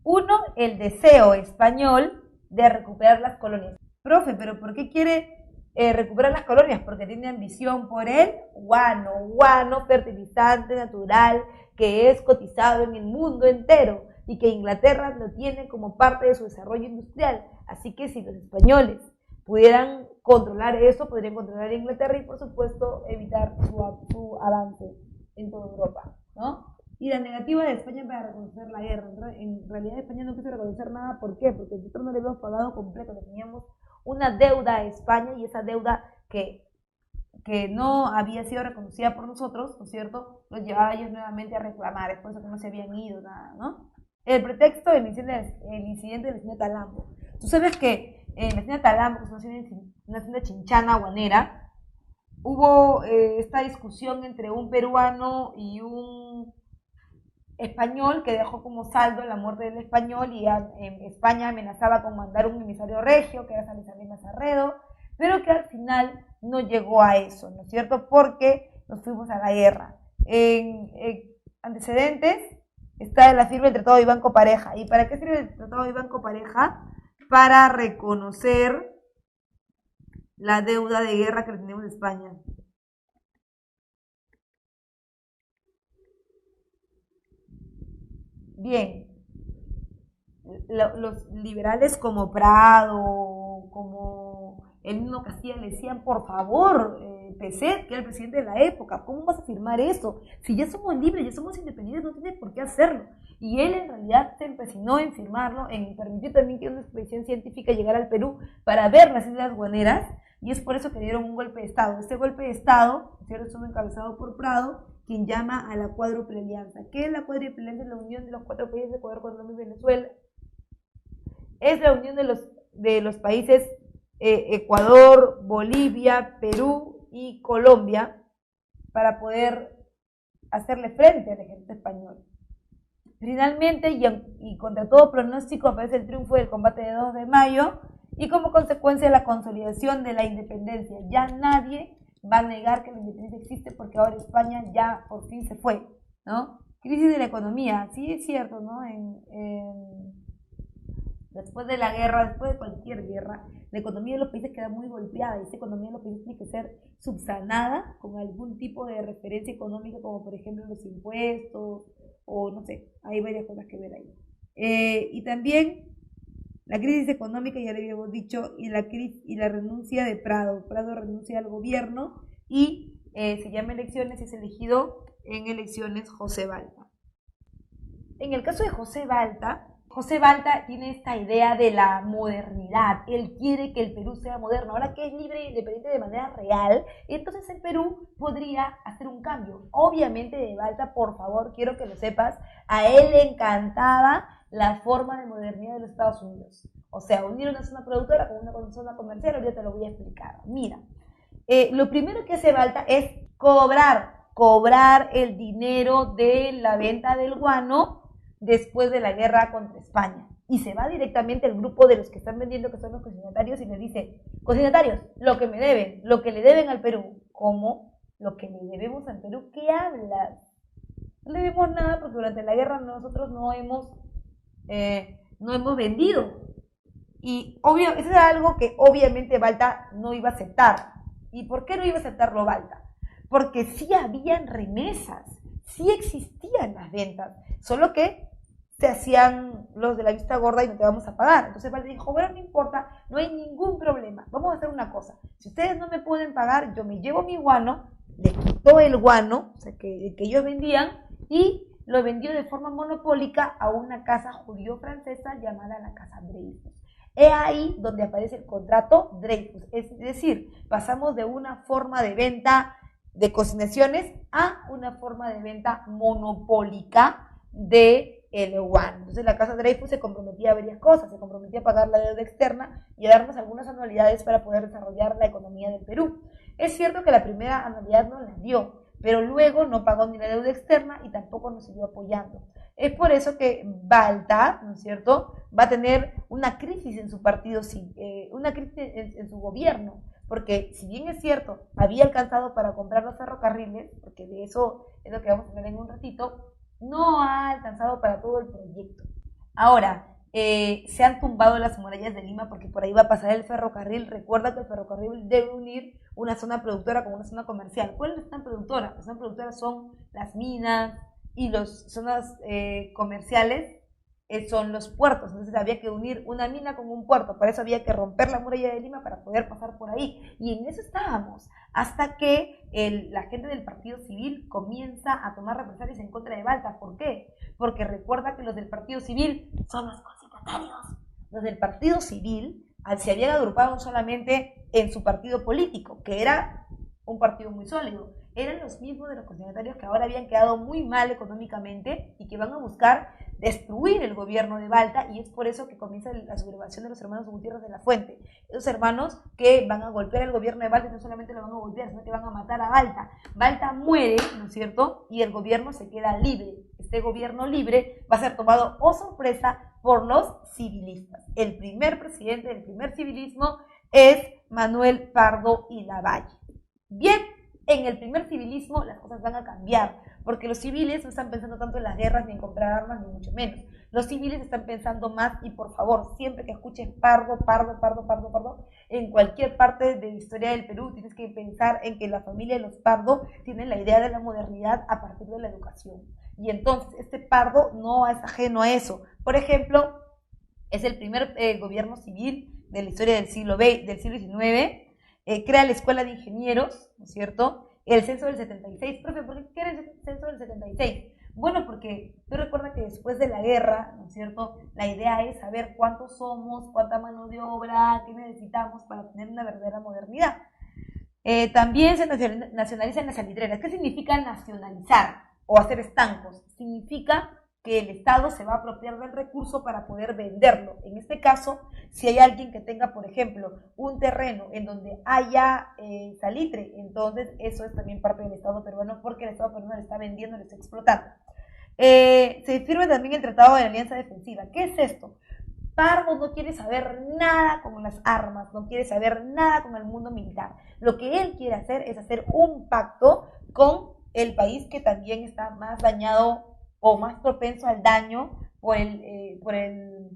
Uno, el deseo español de recuperar las colonias. Profe, ¿pero por qué quiere recuperar las colonias? Porque tiene ambición por el guano, fertilizante natural que es cotizado en el mundo entero y que Inglaterra lo tiene como parte de su desarrollo industrial. Así que si los españoles pudieran controlar eso, podrían controlar Inglaterra y por supuesto evitar su avance en toda Europa, ¿no? Y la negativa de España para reconocer la guerra. En realidad España no quiso reconocer nada. ¿Por qué? Porque nosotros no le habíamos pagado completo, que teníamos una deuda a España, y esa deuda que no había sido reconocida por nosotros, ¿no es cierto?, los llevaba ellos nuevamente a reclamar, es por eso que no se habían ido, nada, ¿no? El pretexto del incidente de la hacienda Talambo. Tú sabes que en la hacienda Talambo, que es una hacienda chinchana guanera, hubo esta discusión entre un peruano y un español que dejó como saldo la muerte del español, y en España amenazaba con mandar un emisario regio, que era San Isabel Mazarredo, pero que al final no llegó a eso, ¿no es cierto?, porque nos fuimos a la guerra. En antecedentes, está la firma del Tratado de Banco Pareja. ¿Y para qué sirve el Tratado de Banco Pareja? Para reconocer la deuda de guerra que tenemos de España. Bien, los liberales como Prado, como el mismo Castilla le decían, por favor, Peset, que era el presidente de la época, ¿cómo vas a firmar eso? Si ya somos libres, ya somos independientes, no tienes por qué hacerlo. Y él en realidad se empecinó en firmarlo, en permitir también que una expedición científica llegara al Perú para ver las Islas Guaneras, y es por eso que dieron un golpe de Estado. Este golpe de Estado, ¿cierto?, estuvo encabezado por Prado, quien llama a la Cuádruple Alianza. ¿Qué es la Cuádruple Alianza? Es la unión de los 4 países de Ecuador, Colombia y Venezuela. Es la unión de los países Ecuador, Bolivia, Perú y Colombia para poder hacerle frente al ejército español. Finalmente, y contra todo pronóstico, aparece el triunfo del combate de 2 de mayo y como consecuencia la consolidación de la independencia. Ya nadie va a negar que la independencia existe porque ahora España ya por fin se fue, ¿no? Crisis de la economía, sí es cierto, ¿no? Después de la guerra, después de cualquier guerra, la economía de los países queda muy golpeada y esa economía de los países tiene que ser subsanada con algún tipo de referencia económica, como por ejemplo los impuestos o no sé, hay varias cosas que ver ahí. Y también la crisis económica, ya le habíamos dicho, y la renuncia de Prado. Prado renuncia al gobierno y se llama elecciones y es elegido en elecciones José Balta. En el caso de José Balta tiene esta idea de la modernidad. Él quiere que el Perú sea moderno. Ahora que es libre e independiente de manera real, entonces el Perú podría hacer un cambio. Obviamente de Balta, por favor, quiero que lo sepas, a él le encantaba la forma de modernidad de los Estados Unidos. O sea, unir una zona productora con una zona comercial, ahorita te lo voy a explicar. Mira, lo primero que hace Balta es cobrar el dinero de la venta del guano después de la guerra contra España. Y se va directamente al grupo de los que están vendiendo, que son los consignatarios, y les dice, consignatarios, lo que me deben, lo que le deben al Perú. ¿Cómo? Lo que le debemos al Perú, ¿qué hablas? No le debemos nada porque durante la guerra nosotros no hemos vendido. Y obvio, eso era algo que obviamente Balta no iba a aceptar. ¿Y por qué no iba a aceptarlo Balta? Porque sí habían remesas, sí existían las ventas, solo que se hacían los de la vista gorda y no te vamos a pagar. Entonces Balta dijo, bueno, no importa, no hay ningún problema, vamos a hacer una cosa, si ustedes no me pueden pagar, yo me llevo mi guano, le quitó el guano, o sea, que ellos vendían, y lo vendió de forma monopólica a una casa judío-francesa llamada la Casa Dreyfus. Es ahí donde aparece el contrato Dreyfus, es decir, pasamos de una forma de venta de consignaciones a una forma de venta monopólica de el guano. Entonces la Casa Dreyfus se comprometía a varias cosas, se comprometía a pagar la deuda externa y a darnos algunas anualidades para poder desarrollar la economía del Perú. Es cierto que la primera anualidad no la dio, pero luego no pagó ni la deuda externa y tampoco nos siguió apoyando. Es por eso que Balta, ¿no es cierto?, va a tener una crisis en su partido, una crisis en su gobierno, porque si bien es cierto, había alcanzado para comprar los ferrocarriles, porque de eso es lo que vamos a ver en un ratito, no ha alcanzado para todo el proyecto. Ahora, se han tumbado las murallas de Lima porque por ahí va a pasar el ferrocarril. Recuerda que el ferrocarril debe unir una zona productora con una zona comercial. ¿Cuál es la zona productora? Las zonas productoras son las minas y las zonas comerciales son los puertos. Entonces había que unir una mina con un puerto. Para eso había que romper la muralla de Lima para poder pasar por ahí. Y en eso estábamos, hasta que la gente del Partido Civil comienza a tomar represalias en contra de Balta. ¿Por qué? Porque recuerda que los del Partido Civil son los consignatarios. Los del Partido Civil se habían agrupado solamente en su partido político, que era un partido muy sólido. Eran los mismos de los consignatarios que ahora habían quedado muy mal económicamente y que van a buscar destruir el gobierno de Balta, y es por eso que comienza la sublevación de los hermanos Gutiérrez de la Fuente. Esos hermanos que van a golpear el gobierno de Balta, y no solamente lo van a golpear, sino que van a matar a Balta. Balta muere, ¿no es cierto?, y el gobierno se queda libre. Este gobierno libre va a ser tomado, oh sorpresa, por los civilistas. El primer presidente del primer civilismo es Manuel Pardo y Lavalle. Bien, En el primer civilismo las cosas van a cambiar, porque los civiles no están pensando tanto en las guerras ni en comprar armas, ni mucho menos. Los civiles están pensando más, y por favor, siempre que escuches pardo, en cualquier parte de la historia del Perú, tienes que pensar en que la familia de los Pardo tienen la idea de la modernidad a partir de la educación. Y entonces, este Pardo no es ajeno a eso. Por ejemplo, es el primer gobierno civil de la historia del siglo XIX, crea la Escuela de Ingenieros, ¿no es cierto? El censo del 76. Profe, ¿por qué era el censo del 76? Bueno, porque tú recuerdas que después de la guerra, ¿no es cierto?, la idea es saber cuántos somos, cuánta mano de obra, qué necesitamos para tener una verdadera modernidad. También se nacionalizan las salitreras. ¿Qué significa nacionalizar o hacer estancos? Significa que el Estado se va a apropiar del recurso para poder venderlo. En este caso, si hay alguien que tenga, por ejemplo, un terreno en donde haya salitre, entonces eso es también parte del Estado peruano, porque el Estado peruano le está vendiendo, le está explotando. Se firma también el Tratado de Alianza Defensiva. ¿Qué es esto? Pardo no quiere saber nada con las armas, no quiere saber nada con el mundo militar. Lo que él quiere hacer es hacer un pacto con el país que también está más dañado o más propenso al daño por el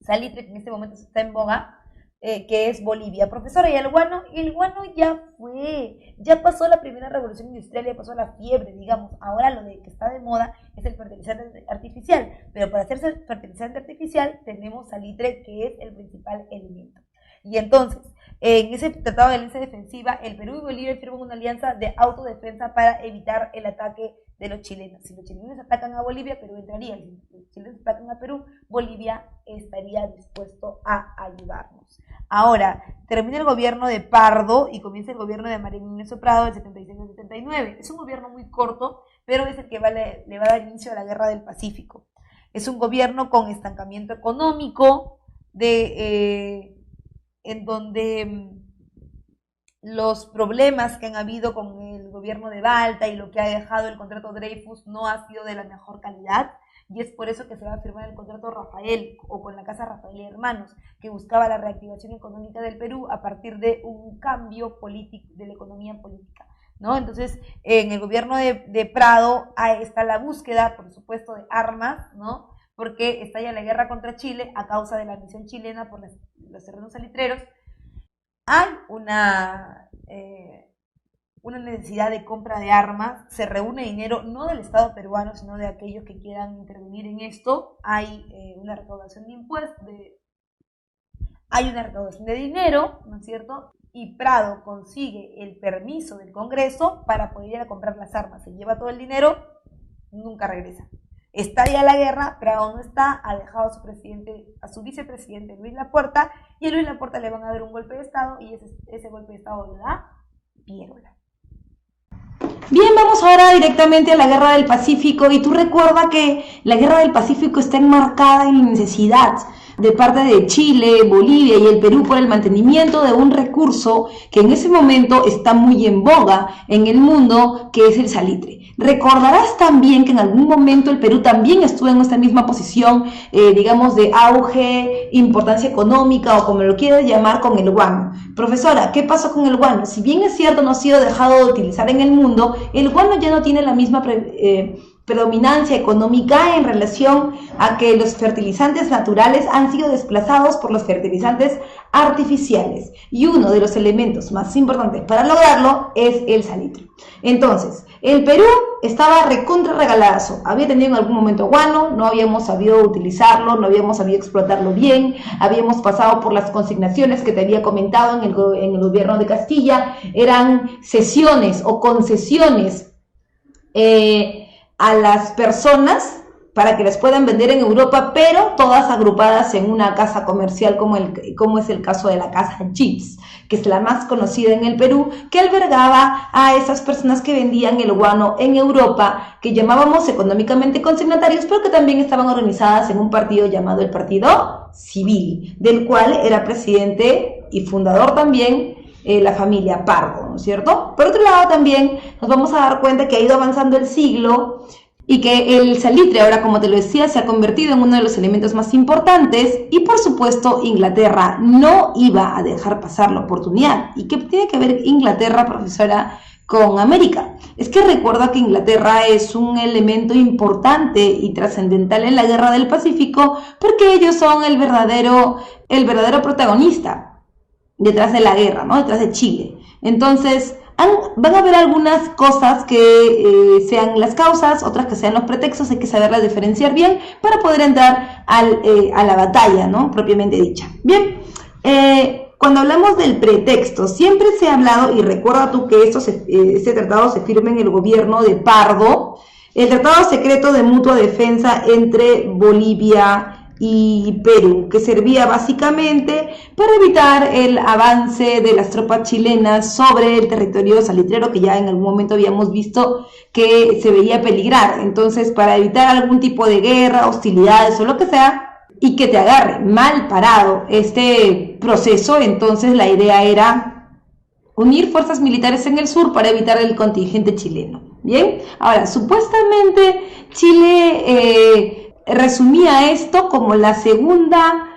salitre que en este momento está en boga, que es Bolivia. Profesora, ¿y el guano? El guano ya pasó la primera revolución industrial, ya pasó la fiebre, digamos. Ahora lo que está de moda es el fertilizante artificial, pero para hacerse fertilizante artificial tenemos salitre, que es el principal elemento. Y entonces, en ese Tratado de Alianza Defensiva, el Perú y Bolivia firman una alianza de autodefensa para evitar el ataque de los chilenos. Si los chilenos atacan a Bolivia, Perú entraría. Si los chilenos atacan a Perú, Bolivia estaría dispuesto a ayudarnos. Ahora, termina el gobierno de Pardo y comienza el gobierno de María Inés Prado del 76 al 79. Es un gobierno muy corto, pero es el que le va a dar inicio a la Guerra del Pacífico. Es un gobierno con estancamiento económico, en donde los problemas que han habido con el gobierno de Balta y lo que ha dejado el contrato Dreyfus no ha sido de la mejor calidad, y es por eso que se va a firmar el contrato Rafael, o con la Casa Rafael y Hermanos, que buscaba la reactivación económica del Perú a partir de un cambio político, de la economía política, ¿no? Entonces, en el gobierno de Prado está la búsqueda, por supuesto, de armas, ¿no?, porque estalla la guerra contra Chile a causa de la misión chilena por los terrenos salitreros. Hay una necesidad de compra de armas, se reúne dinero no del Estado peruano, sino de aquellos que quieran intervenir en esto. Hay una recaudación de impuestos, hay una recaudación de dinero, ¿no es cierto? Y Prado consigue el permiso del Congreso para poder ir a comprar las armas. Se lleva todo el dinero, nunca regresa. Estalla la guerra, Prado no está, ha dejado a su vicepresidente Luis Laporta, y a Luis Laporta le van a dar un golpe de Estado, y ese golpe de Estado le da Piérola. Bien, vamos ahora directamente a la Guerra del Pacífico, y tú recuerda que la Guerra del Pacífico está enmarcada en la necesidad de parte de Chile, Bolivia y el Perú por el mantenimiento de un recurso que en ese momento está muy en boga en el mundo, que es el salitre. Recordarás también que en algún momento el Perú también estuvo en esta misma posición, digamos, de auge, importancia económica, o como lo quieras llamar, con el guano. Profesora, ¿qué pasó con el guano? Si bien es cierto, no ha sido dejado de utilizar en el mundo, el guano ya no tiene la misma predominancia económica en relación a que los fertilizantes naturales han sido desplazados por los fertilizantes artificiales, y uno de los elementos más importantes para lograrlo es el salitre. Entonces, el Perú estaba recontra regaladazo, había tenido en algún momento guano, no habíamos sabido utilizarlo, no habíamos sabido explotarlo bien, habíamos pasado por las consignaciones que te había comentado en el gobierno de Castilla, eran cesiones o concesiones a las personas para que las puedan vender en Europa, pero todas agrupadas en una casa comercial como es el caso de la casa Jeeps, que es la más conocida en el Perú, que albergaba a esas personas que vendían el guano en Europa, que llamábamos económicamente consignatarios, pero que también estaban organizadas en un partido llamado el Partido Civil, del cual era presidente y fundador también la familia Pardo, ¿no es cierto? Por otro lado, también nos vamos a dar cuenta que ha ido avanzando el siglo y que el salitre, ahora como te lo decía, se ha convertido en uno de los elementos más importantes, y por supuesto Inglaterra no iba a dejar pasar la oportunidad. ¿Y qué tiene que ver Inglaterra, profesora, con América. Es que recuerda que Inglaterra es un elemento importante y trascendental en la Guerra del Pacífico porque ellos son el verdadero protagonista detrás de la guerra, ¿no? Detrás de Chile. Entonces, van a haber algunas cosas que sean las causas, otras que sean los pretextos, hay que saberlas diferenciar bien para poder entrar a la batalla, ¿no? Propiamente dicha. Bien, cuando hablamos del pretexto, siempre se ha hablado, y recuerda tú que este tratado se firma en el gobierno de Pardo, el Tratado Secreto de Mutua Defensa entre Bolivia y Perú, que servía básicamente para evitar el avance de las tropas chilenas sobre el territorio salitrero, que ya en algún momento habíamos visto que se veía peligrar. Entonces, para evitar algún tipo de guerra, hostilidades o lo que sea, y que te agarre mal parado este proceso, entonces la idea era unir fuerzas militares en el sur para evitar el contingente chileno. Bien, ahora, supuestamente Chile resumía esto como la segunda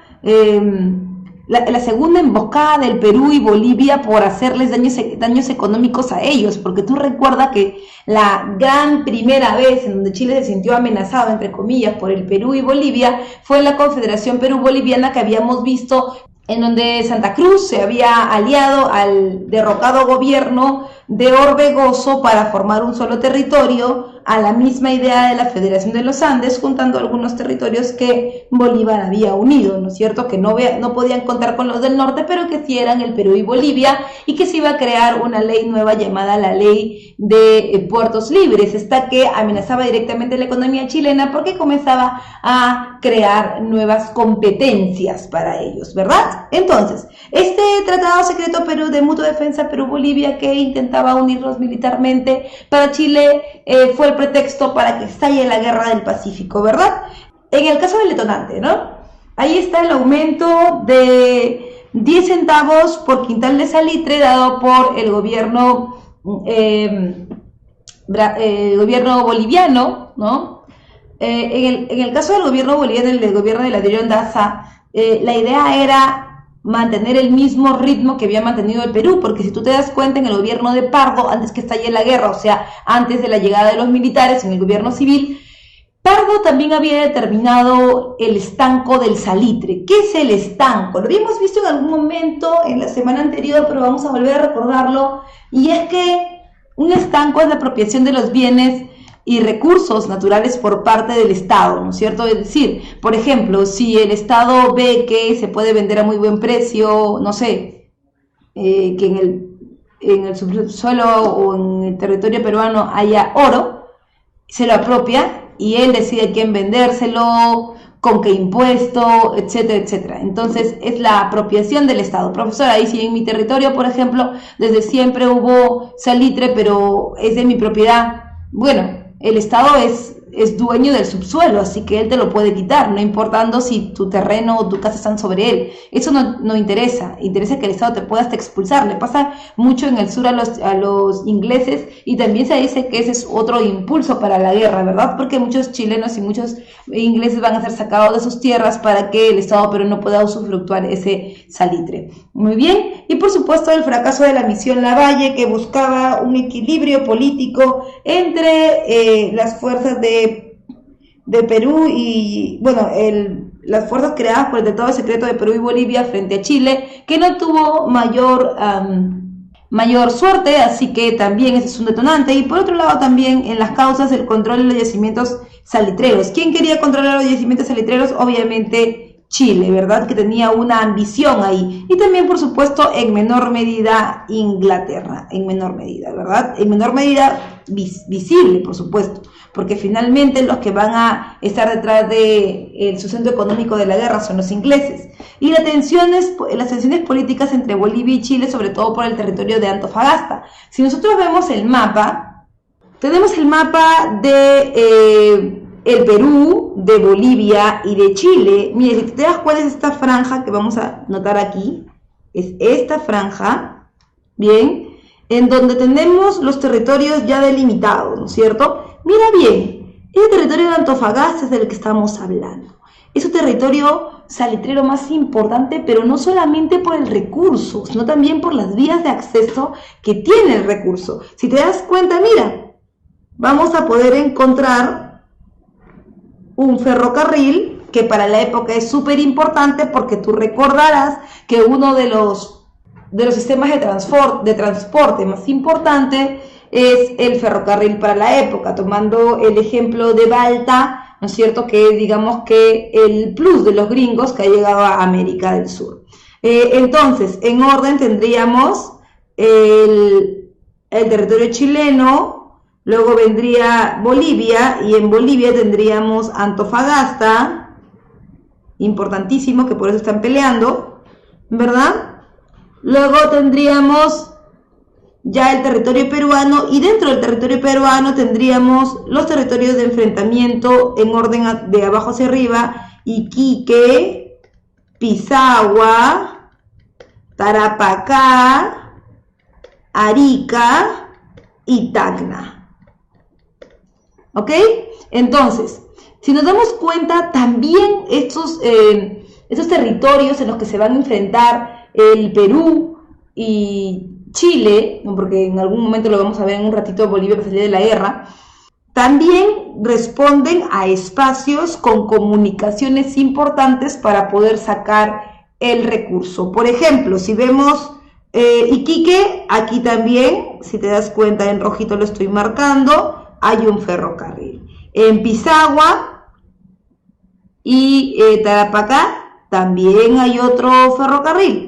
emboscada del Perú y Bolivia por hacerles daños económicos a ellos, porque tú recuerdas que la gran primera vez en donde Chile se sintió amenazado, entre comillas, por el Perú y Bolivia, fue en la Confederación Perú-Boliviana que habíamos visto, en donde Santa Cruz se había aliado al derrocado gobierno de Orbegoso para formar un solo territorio, a la misma idea de la Federación de los Andes, juntando algunos territorios que Bolívar había unido, ¿no es cierto? Que no podían contar con los del norte, pero que sí eran el Perú y Bolivia, y que se iba a crear una ley nueva llamada la Ley de Puertos Libres, esta que amenazaba directamente la economía chilena porque comenzaba a crear nuevas competencias para ellos, ¿verdad? Entonces, este Tratado Secreto de Mutua Defensa Perú-Bolivia, que intentaba unirlos militarmente, para Chile fue el pretexto para que estalle la Guerra del Pacífico, ¿verdad? En el caso del detonante, ¿no? Ahí está el aumento de 10 centavos por quintal de salitre dado por el gobierno boliviano, ¿no? En el caso del gobierno boliviano, el gobierno de Adrián Daza, la idea era mantener el mismo ritmo que había mantenido el Perú, porque si tú te das cuenta, en el gobierno de Pardo, antes que estalle la guerra, o sea, antes de la llegada de los militares en el gobierno civil, Pardo también había determinado el estanco del salitre. ¿Qué es el estanco? Lo habíamos visto en algún momento en la semana anterior, pero vamos a volver a recordarlo, y es que un estanco es la apropiación de los bienes y recursos naturales por parte del Estado, ¿no es cierto? Es decir, por ejemplo, si el Estado ve que se puede vender a muy buen precio, no sé, que en el subsuelo o en el territorio peruano haya oro, se lo apropia y él decide a quién vendérselo, con qué impuesto, etcétera, etcétera. Entonces, es la apropiación del Estado. Profesora, ahí sí en mi territorio, por ejemplo, desde siempre hubo salitre, pero es de mi propiedad. Bueno, el Estado es dueño del subsuelo, así que él te lo puede quitar, no importando si tu terreno o tu casa están sobre él. Eso no interesa que el Estado te pueda hasta expulsar. Le pasa mucho en el sur a los ingleses, y también se dice que ese es otro impulso para la guerra, ¿verdad? Porque muchos chilenos y muchos ingleses van a ser sacados de sus tierras para que el Estado peruano pueda usufructuar ese salitre. Muy bien, y por supuesto el fracaso de la misión Lavalle, que buscaba un equilibrio político entre las fuerzas de Perú y, bueno, las fuerzas creadas por el Tratado Secreto de Perú y Bolivia frente a Chile, que no tuvo mayor suerte, así que también ese es un detonante. Y por otro lado también en las causas, el control de los yacimientos salitreros. ¿Quién quería controlar los yacimientos salitreros? Obviamente Chile, ¿verdad? Que tenía una ambición ahí. Y también, por supuesto, en menor medida Inglaterra, en menor medida, ¿verdad? En menor medida visible, por supuesto, porque finalmente los que van a estar detrás del sustento económico de la guerra son los ingleses. Y las tensiones políticas entre Bolivia y Chile, sobre todo por el territorio de Antofagasta. Si nosotros vemos el mapa, tenemos el mapa de el Perú, de Bolivia y de Chile. Mire, si te das cuenta, es esta franja que vamos a notar aquí, es esta franja, bien, en donde tenemos los territorios ya delimitados, ¿no es cierto? Mira bien, ese territorio de Antofagasta es del que estamos hablando. Es un territorio salitrero más importante, pero no solamente por el recurso, sino también por las vías de acceso que tiene el recurso. Si te das cuenta, mira, vamos a poder encontrar un ferrocarril que para la época es súper importante, porque tú recordarás que uno de los sistemas de transporte más importante es el ferrocarril para la época, tomando el ejemplo de Balta, ¿no es cierto?, que es, digamos, que el plus de los gringos que ha llegado a América del Sur. Entonces, en orden tendríamos el territorio chileno, luego vendría Bolivia, y en Bolivia tendríamos Antofagasta, importantísimo, que por eso están peleando, ¿verdad? Luego tendríamos ya el territorio peruano, y dentro del territorio peruano tendríamos los territorios de enfrentamiento en orden de abajo hacia arriba: Iquique, Pisagua, Tarapacá, Arica y Tacna. ¿Ok? Entonces, si nos damos cuenta, también estos territorios en los que se van a enfrentar el Perú y Chile, porque en algún momento lo vamos a ver en un ratito, Bolivia que salió de la guerra, también responden a espacios con comunicaciones importantes para poder sacar el recurso. Por ejemplo, si vemos Iquique, aquí también, si te das cuenta, en rojito lo estoy marcando, hay un ferrocarril. En Pisagua y Tarapacá también hay otro ferrocarril.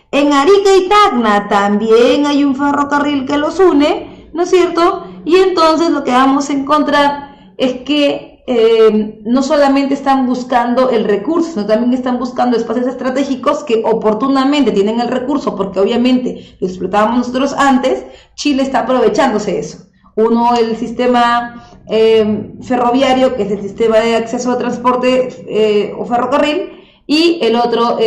En Arica y Tacna también hay un ferrocarril que los une, ¿no es cierto? Y entonces lo que vamos a encontrar es que no solamente están buscando el recurso, sino también están buscando espacios estratégicos que oportunamente tienen el recurso, porque obviamente lo explotábamos nosotros antes. Chile está aprovechándose de eso. Uno, el sistema ferroviario, que es el sistema de acceso a transporte o ferrocarril, y el otro,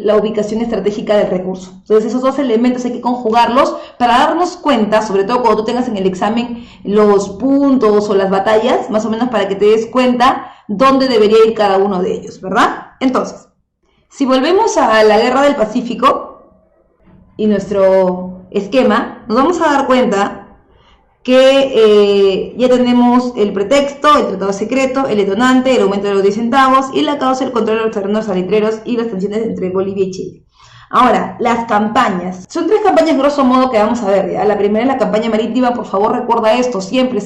la ubicación estratégica del recurso. Entonces esos dos elementos hay que conjugarlos para darnos cuenta, sobre todo cuando tú tengas en el examen los puntos o las batallas, más o menos para que te des cuenta dónde debería ir cada uno de ellos, ¿verdad? Entonces, si volvemos a la Guerra del Pacífico y nuestro esquema, nos vamos a dar cuenta que ya tenemos el pretexto, el tratado secreto, el detonante, el aumento de los 10 centavos y la causa, el control de los terrenos salitreros y las tensiones entre Bolivia y Chile. Ahora, las campañas. Son 3 campañas grosso modo que vamos a ver, ¿ya? La primera es la campaña marítima. Por favor, recuerda esto, siempre,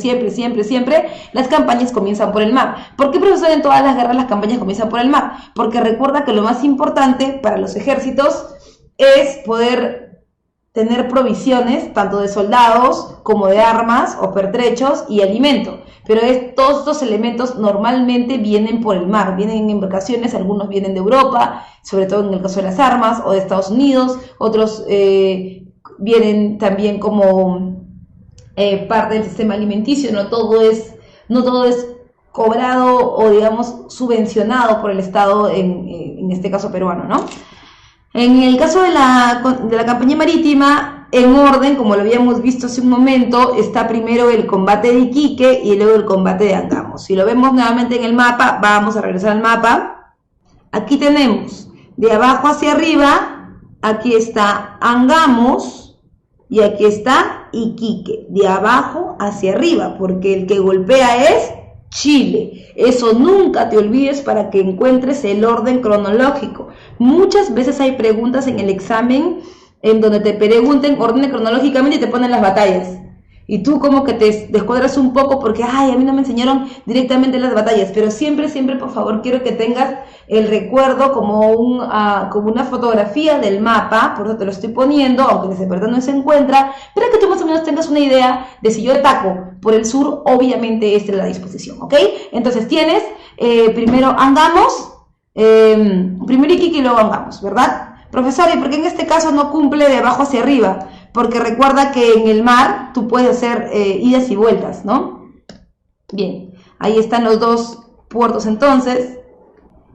las campañas comienzan por el mar. ¿Por qué, profesor, en todas las guerras las campañas comienzan por el mar? Porque recuerda que lo más importante para los ejércitos es poder tener provisiones tanto de soldados como de armas o pertrechos y alimento. Pero todos estos elementos normalmente vienen por el mar, vienen en embarcaciones, algunos vienen de Europa, sobre todo en el caso de las armas, o de Estados Unidos, otros vienen también como parte del sistema alimenticio. No todo es cobrado o, digamos, subvencionado por el Estado, en este caso peruano, ¿no? En el caso de la campaña marítima, en orden, como lo habíamos visto hace un momento, está primero el combate de Iquique y luego el combate de Angamos. Si lo vemos nuevamente en el mapa, vamos a regresar al mapa. Aquí tenemos de abajo hacia arriba, aquí está Angamos y aquí está Iquique, de abajo hacia arriba, porque el que golpea es Chile. Eso nunca te olvides para que encuentres el orden cronológico. Muchas veces hay preguntas en el examen en donde te pregunten orden cronológicamente y te ponen las batallas. Y tú como que te descuadras un poco porque, a mí no me enseñaron directamente las batallas. Pero siempre, por favor, quiero que tengas el recuerdo como una fotografía del mapa. Por eso te lo estoy poniendo, aunque en ese parte no se encuentra, para que tú más o menos tengas una idea de si yo ataco por el sur, obviamente esta es la disposición, ¿ok? Entonces tienes primero Angamos, primero Iquique y luego Angamos, ¿verdad? Profesor, ¿y por qué en este caso no cumple de abajo hacia arriba? Porque recuerda que en el mar tú puedes hacer idas y vueltas, ¿no? Bien, ahí están los dos puertos entonces.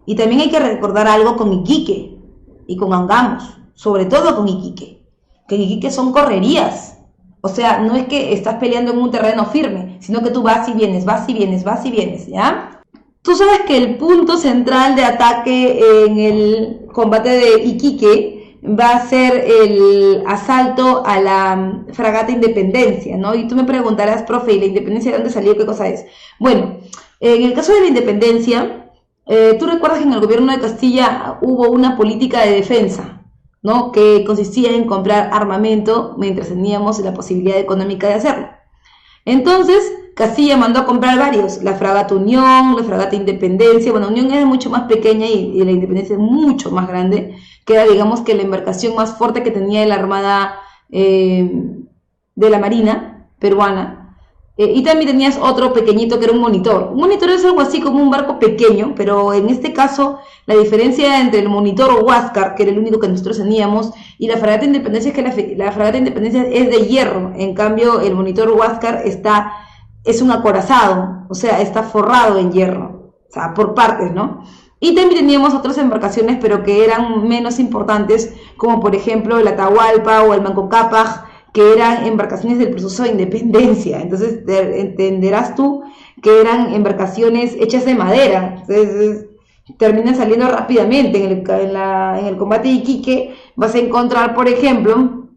Y también hay que recordar algo con Iquique y con Angamos, sobre todo con Iquique, que en Iquique son correrías. O sea, no es que estás peleando en un terreno firme, sino que tú vas y vienes, ¿ya? Tú sabes que el punto central de ataque en el combate de Iquique va a ser el asalto a la fragata Independencia, ¿no? Y tú me preguntarás, profe, ¿y la Independencia de dónde salió? ¿Qué cosa es? Bueno, en el caso de la Independencia, tú recuerdas que en el gobierno de Castilla hubo una política de defensa, ¿no? Que consistía en comprar armamento mientras teníamos la posibilidad económica de hacerlo. Entonces, Castilla mandó a comprar varios, la fragata Unión, la fragata Independencia. Bueno, Unión era mucho más pequeña y la Independencia es mucho más grande, que era, digamos, que la embarcación más fuerte que tenía la Armada de la Marina peruana. Y también tenías otro pequeñito que era un monitor. Un monitor es algo así como un barco pequeño, pero en este caso la diferencia entre el monitor o Huáscar, que era el único que nosotros teníamos, y la fragata Independencia es que la fragata Independencia es de hierro. En cambio, el monitor Huáscar es un acorazado, o sea, está forrado en hierro, o sea, por partes, ¿no? Y también teníamos otras embarcaciones, pero que eran menos importantes, como por ejemplo el Atahualpa o el Manco Cápac, que eran embarcaciones del proceso de independencia. Entonces entenderás tú que eran embarcaciones hechas de madera. Entonces terminan saliendo rápidamente. En el combate de Iquique vas a encontrar, por ejemplo,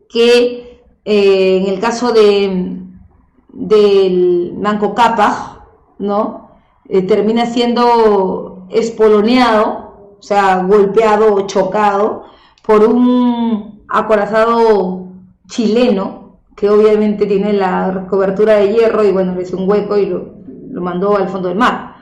que en el caso del Manco Cápac, ¿no? Termina siendo espoloneado, o sea, golpeado o chocado por un acorazado chileno, que obviamente tiene la cobertura de hierro y bueno, le hizo un hueco y lo mandó al fondo del mar.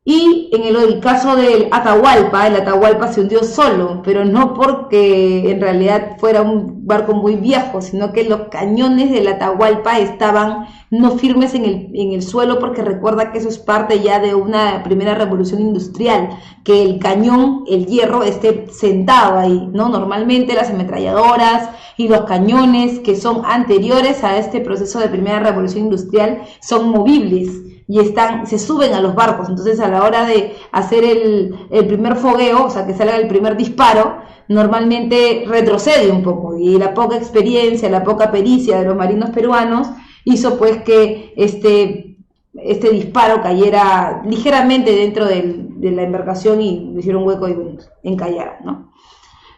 Y en el caso del Atahualpa, el Atahualpa se hundió solo, pero no porque en realidad fuera un barco muy viejo, sino que los cañones del Atahualpa estaban no firmes en el suelo, porque recuerda que eso es parte ya de una primera revolución industrial, que el cañón, el hierro, esté sentado ahí, ¿no? Normalmente las ametralladoras y los cañones que son anteriores a este proceso de primera revolución industrial son movibles y se suben a los barcos. Entonces a la hora de hacer el primer fogueo, o sea, que salga el primer disparo, normalmente retrocede un poco, y la poca experiencia, la poca pericia de los marinos peruanos hizo pues que este disparo cayera ligeramente dentro de la embarcación y le hicieron un hueco y bueno, encallara, ¿no?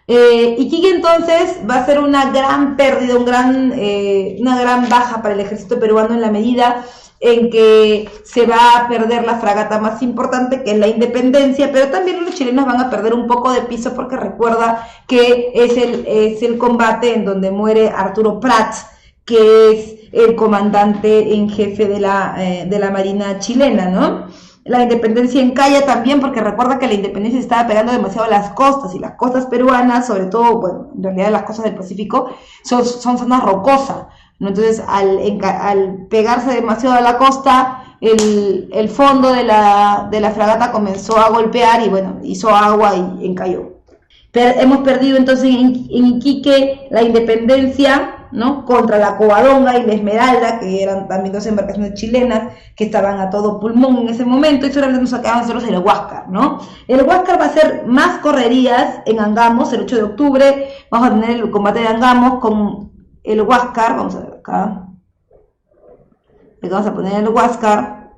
Iquique entonces va a ser una gran pérdida, una gran baja para el ejército peruano, en la medida en que se va a perder la fragata más importante, que es la Independencia, pero también los chilenos van a perder un poco de piso, porque recuerda que es el combate en donde muere Arturo Prat, que es el comandante en jefe de la Marina chilena, ¿no? La Independencia encalla también, porque recuerda que la Independencia se estaba pegando demasiado a las costas, y las costas peruanas, sobre todo, bueno, en realidad las costas del Pacífico, son zonas rocosas, ¿no? Entonces al pegarse demasiado a la costa, el fondo de la fragata comenzó a golpear y bueno, hizo agua y encalló. Hemos perdido entonces en Iquique la Independencia, ¿no? Contra la Covadonga y la Esmeralda, que eran también dos embarcaciones chilenas que estaban a todo pulmón en ese momento, y solamente nos quedaba nosotros el Huáscar, ¿no? El Huáscar va a hacer más correrías en Angamos el 8 de octubre, vamos a tener el combate de Angamos con el Huáscar. Vamos a ver acá, vamos a poner el Huáscar.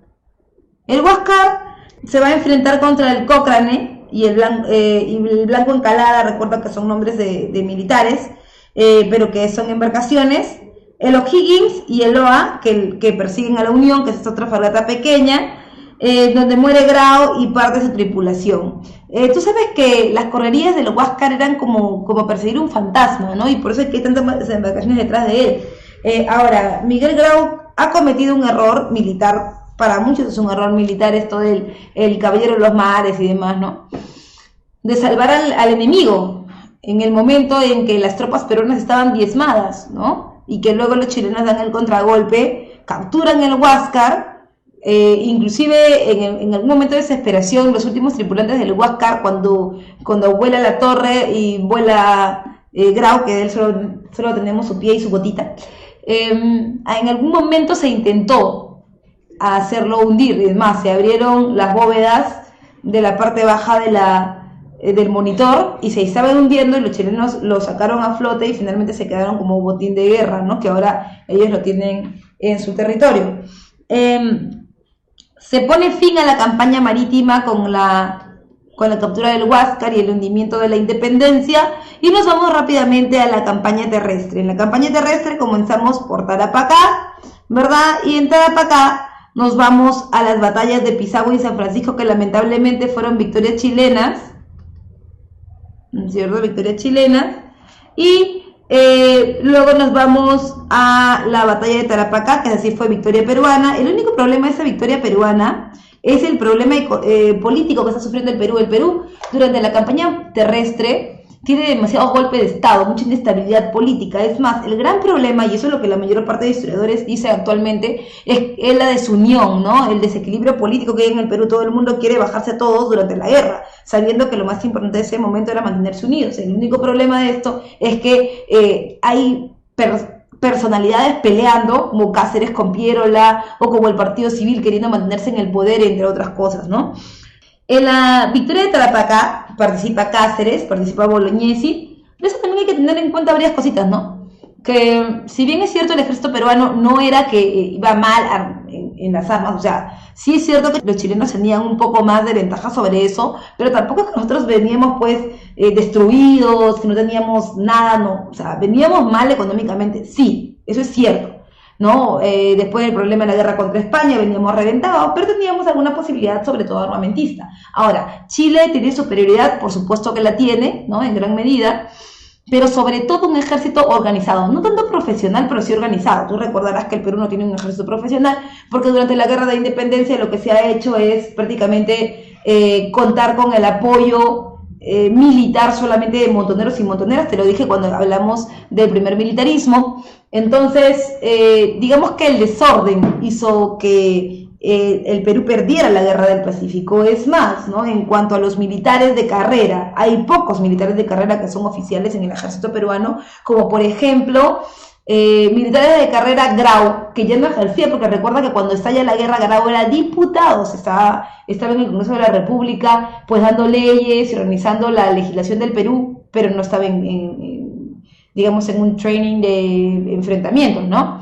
El Huáscar se va a enfrentar contra el Cochrane y el Blanco Encalada. Recuerda que son nombres de militares, pero que son embarcaciones. El O'Higgins y el Oa, que persiguen a la Unión, que es esta otra fragata pequeña, donde muere Grau y parte de su tripulación. Tú sabes que las correrías del Huáscar eran como perseguir un fantasma, ¿no? Y por eso es que hay tantas embarcaciones detrás de él. Ahora, Miguel Grau ha cometido un error militar. Para muchos es un error militar esto del caballero de los mares y demás, ¿no? De salvar al enemigo en el momento en que las tropas peruanas estaban diezmadas, ¿no? Y que luego los chilenos dan el contragolpe, capturan el Huáscar, inclusive en algún momento de desesperación, los últimos tripulantes del Huáscar, cuando vuela la torre y vuela Grau, que de él solo tenemos su pie y su botita, en algún momento se intentó a hacerlo hundir. Es más, se abrieron las bóvedas de la parte baja del monitor y se estaban hundiendo, y los chilenos lo sacaron a flote y finalmente se quedaron como botín de guerra, ¿no? Que ahora ellos lo tienen en su territorio. Se pone fin a la campaña marítima con la captura del Huáscar y el hundimiento de la Independencia, y nos vamos rápidamente a la campaña terrestre. En la campaña terrestre comenzamos por Tarapacá, ¿verdad? Y en Tarapacá nos vamos a las batallas de Pisagua y San Francisco, que lamentablemente fueron victorias chilenas, ¿cierto? Victorias chilenas. Y luego nos vamos a la batalla de Tarapacá, que así fue victoria peruana. El único problema de esa victoria peruana es el problema político que está sufriendo el Perú. El Perú, durante la campaña terrestre, tiene demasiado golpe de Estado, mucha inestabilidad política. Es más, el gran problema, y eso es lo que la mayor parte de historiadores dicen actualmente, es la desunión, ¿no? El desequilibrio político que hay en el Perú. Todo el mundo quiere bajarse a todos durante la guerra, sabiendo que lo más importante de ese momento era mantenerse unidos. El único problema de esto es que hay personalidades peleando, como Cáceres con Pierola, o como el Partido Civil queriendo mantenerse en el poder, entre otras cosas, ¿no? En la victoria de Tarapacá participa Cáceres, participa Bolognesi. De eso también hay que tener en cuenta varias cositas, ¿no? Que si bien es cierto el ejército peruano no era que iba mal en las armas, o sea, sí es cierto que los chilenos tenían un poco más de ventaja sobre eso, pero tampoco es que nosotros veníamos pues destruidos, que no teníamos nada, no, o sea, veníamos mal económicamente, sí, eso es cierto. ¿No? Después del problema de la guerra contra España veníamos reventados, pero teníamos alguna posibilidad, sobre todo armamentista. Ahora, Chile tiene superioridad, por supuesto que la tiene, ¿no? En gran medida, pero sobre todo un ejército organizado, no tanto profesional, pero sí organizado. Tú recordarás que el Perú no tiene un ejército profesional, porque durante la guerra de independencia lo que se ha hecho es prácticamente contar con el apoyo militar solamente de montoneros y montoneras. Te lo dije cuando hablamos del primer militarismo. Entonces, digamos que el desorden hizo que el Perú perdiera la guerra del Pacífico. Es más, ¿no? En cuanto a los militares de carrera, hay pocos militares de carrera que son oficiales en el ejército peruano, como por ejemplo militares de carrera Grau, que ya no ejercía, porque recuerda que cuando estalla la guerra Grau era diputado, estaba en el Congreso de la República pues dando leyes y organizando la legislación del Perú, pero no estaba digamos en un training de enfrentamientos, ¿no?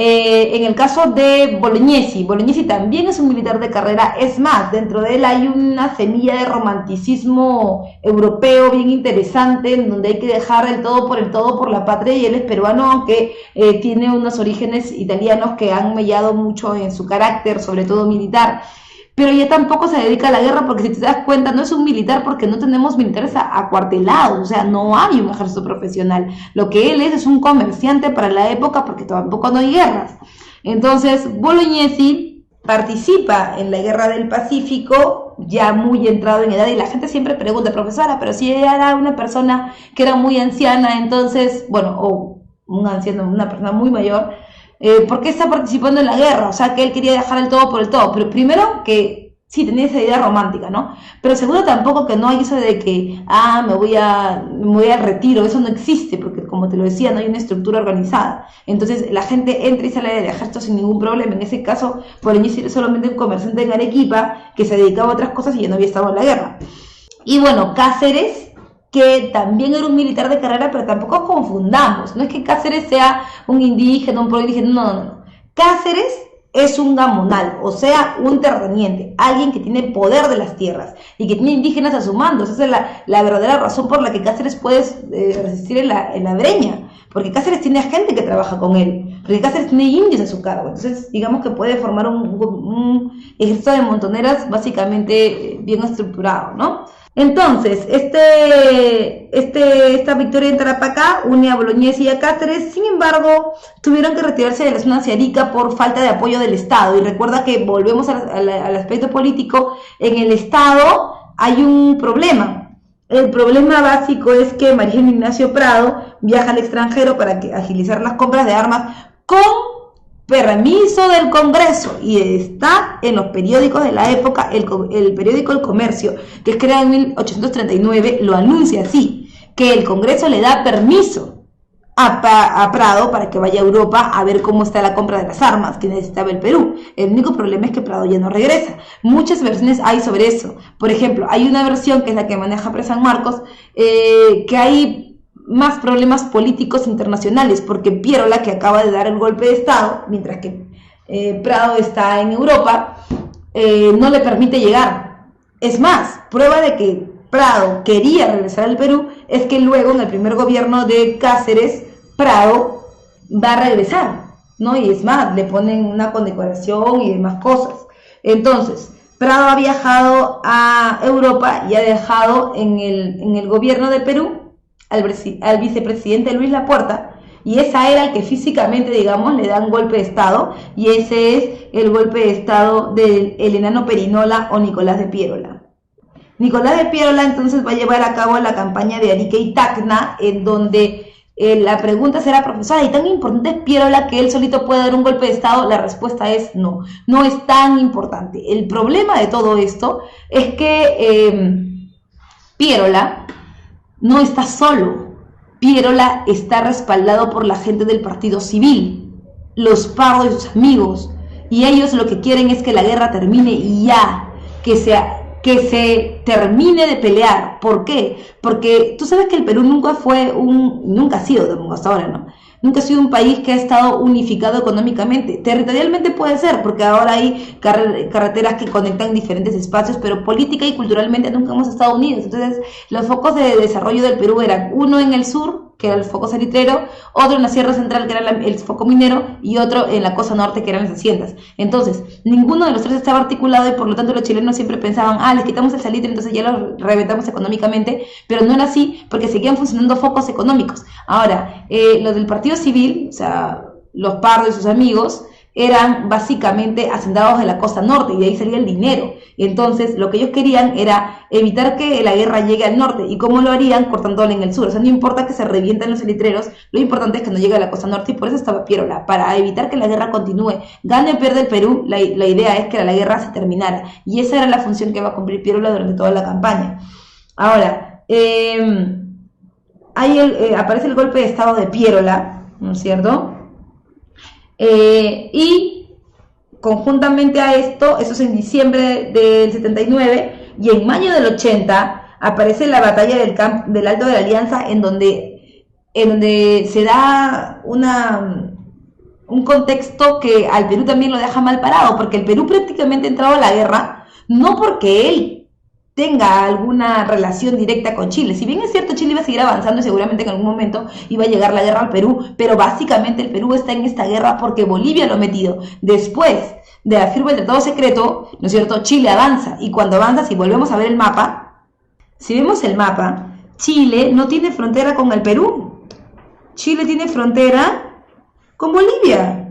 En el caso de Bolognesi también es un militar de carrera. Es más, dentro de él hay una semilla de romanticismo europeo bien interesante, en donde hay que dejar el todo por la patria, y él es peruano, aunque tiene unos orígenes italianos que han mellado mucho en su carácter, sobre todo militar. Pero ya tampoco se dedica a la guerra, porque si te das cuenta no es un militar, porque no tenemos militares acuartelados, o sea, no hay un ejército profesional. Lo que él es un comerciante para la época, porque tampoco no hay guerras. Entonces Bolognesi participa en la guerra del Pacífico ya muy entrado en edad, y la gente siempre pregunta, profesora, pero si ella era una persona que era muy anciana, entonces, bueno, o un anciano, una persona muy mayor, ¿por qué está participando en la guerra? O sea, que él quería dejar el todo por el todo. Pero primero que sí, tenía esa idea romántica, ¿no? Pero segundo tampoco que no hay eso de que, me voy al retiro. Eso no existe, porque como te lo decía, no hay una estructura organizada. Entonces la gente entra y sale del ejército sin ningún problema. En ese caso, Bolognesi era solamente un comerciante en Arequipa que se dedicaba a otras cosas y ya no había estado en la guerra. Y bueno, Cáceres, que también era un militar de carrera, pero tampoco confundamos, no es que Cáceres sea un indígena, un proindígena, no. Cáceres es un gamonal, o sea, un terrateniente, alguien que tiene poder de las tierras y que tiene indígenas a su mando. Esa es la verdadera razón por la que Cáceres puede resistir en la Breña, porque Cáceres tiene gente que trabaja con él, porque Cáceres tiene indios a su cargo. Entonces digamos que puede formar un ejército de montoneras básicamente bien estructurado, ¿no? Entonces, esta victoria en Tarapacá une a Bolognesi y a Cáceres. Sin embargo, tuvieron que retirarse de la zona de Arica por falta de apoyo del Estado. Y recuerda que volvemos al aspecto político. En el Estado hay un problema. El problema básico es que María Ignacio Prado viaja al extranjero para agilizar las compras de armas con permiso del Congreso, y está en los periódicos de la época. El periódico El Comercio, que es creado en 1839, lo anuncia así, que el Congreso le da permiso a Prado para que vaya a Europa a ver cómo está la compra de las armas que necesitaba el Perú. El único problema es que Prado ya no regresa. Muchas versiones hay sobre eso. Por ejemplo, hay una versión que es la que maneja Presa San Marcos, que hay más problemas políticos internacionales, porque Pierola, que acaba de dar el golpe de Estado, mientras que Prado está en Europa, no le permite llegar. Es más, prueba de que Prado quería regresar al Perú es que luego en el primer gobierno de Cáceres, Prado va a regresar, ¿no? Y es más, le ponen una condecoración y demás cosas. Entonces, Prado ha viajado a Europa y ha dejado en el gobierno de Perú al vicepresidente Luis Lapuerta, y esa era el que físicamente, digamos, le da un golpe de estado, y ese es el golpe de estado del enano Perinola o Nicolás de Piérola. Nicolás de Piérola entonces va a llevar a cabo la campaña de Arica y Tacna, en donde la pregunta será, profesora, ¿y tan importante es Piérola que él solito puede dar un golpe de estado? La respuesta es no, no es tan importante. El problema de todo esto es que Piérola no está solo. Piérola está respaldado por la gente del Partido Civil, los Pardo y sus amigos, y ellos lo que quieren es que la guerra termine y ya, que se termine de pelear. ¿Por qué? Porque tú sabes que el Perú nunca ha sido, hasta ahora, ¿no? Nunca ha sido un país que ha estado unificado económicamente. Territorialmente puede ser, porque ahora hay carreteras que conectan diferentes espacios, pero política y culturalmente nunca hemos estado unidos. Entonces, los focos de desarrollo del Perú eran uno en el sur, que era el foco salitrero, otro en la Sierra Central, que era el foco minero, y otro en la costa norte, que eran las haciendas. Entonces, ninguno de los tres estaba articulado y por lo tanto los chilenos siempre pensaban, les quitamos el salitre, entonces ya lo reventamos económicamente, pero no era así porque seguían funcionando focos económicos. Ahora, los del Partido Civil, o sea, los Pardo y sus amigos, eran básicamente hacendados de la costa norte y de ahí salía el dinero. Entonces, lo que ellos querían era evitar que la guerra llegue al norte. ¿Y cómo lo harían? Cortándola en el sur. O sea, no importa que se revienten los salitreros, lo importante es que no llegue a la costa norte, y por eso estaba Piérola, para evitar que la guerra continúe. Gane o pierde el Perú, la idea es que la guerra se terminara. Y esa era la función que iba a cumplir Piérola durante toda la campaña. Ahora, aparece el golpe de estado de Piérola, ¿no es cierto? Y conjuntamente a esto, eso es en diciembre del 79, y en mayo del 80 aparece la batalla del Alto de la Alianza, en donde se da un contexto que al Perú también lo deja mal parado, porque el Perú prácticamente ha entrado a la guerra, no porque él tenga alguna relación directa con Chile. Si bien es cierto, Chile iba a seguir avanzando y seguramente en algún momento iba a llegar la guerra al Perú, pero básicamente el Perú está en esta guerra porque Bolivia lo ha metido. Después de la firma del Tratado Secreto, ¿no es cierto?, Chile avanza, y cuando avanza, si volvemos a ver el mapa, si vemos el mapa, Chile no tiene frontera con el Perú. Chile tiene frontera con Bolivia.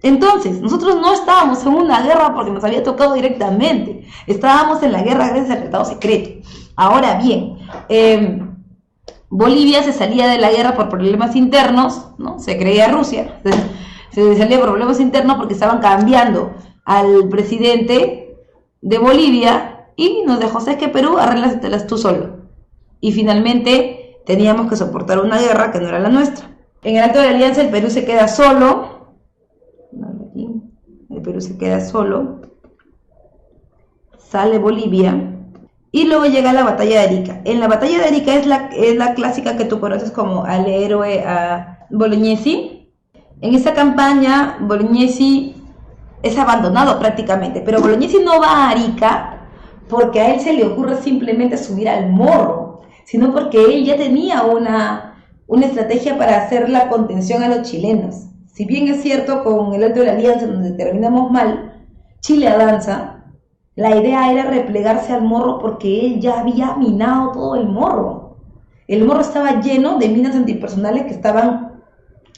Entonces, nosotros no estábamos en una guerra porque nos había tocado directamente. Estábamos en la guerra gracias al Tratado Secreto. Ahora bien, Bolivia se salía de la guerra por problemas internos, ¿no? Se creía Rusia. Se salía por problemas internos porque estaban cambiando al presidente de Bolivia y nos dejó, ¿sabes qué, Perú? Arréglatelas tú solo. Y finalmente teníamos que soportar una guerra que no era la nuestra. En el Alto de la Alianza el Perú se queda solo. El Perú se queda solo, sale Bolivia y luego llega la batalla de Arica. En la batalla de Arica es la clásica que tú conoces como al héroe, a Bolognesi. En esa campaña Bolognesi es abandonado prácticamente, pero Bolognesi no va a Arica porque a él se le ocurre simplemente subir al morro, sino porque él ya tenía una estrategia para hacer la contención a los chilenos. Si bien es cierto, con el Alto de la Alianza, donde terminamos mal, Chile avanza, la idea era replegarse al morro porque él ya había minado todo el morro. El morro estaba lleno de minas antipersonales que estaban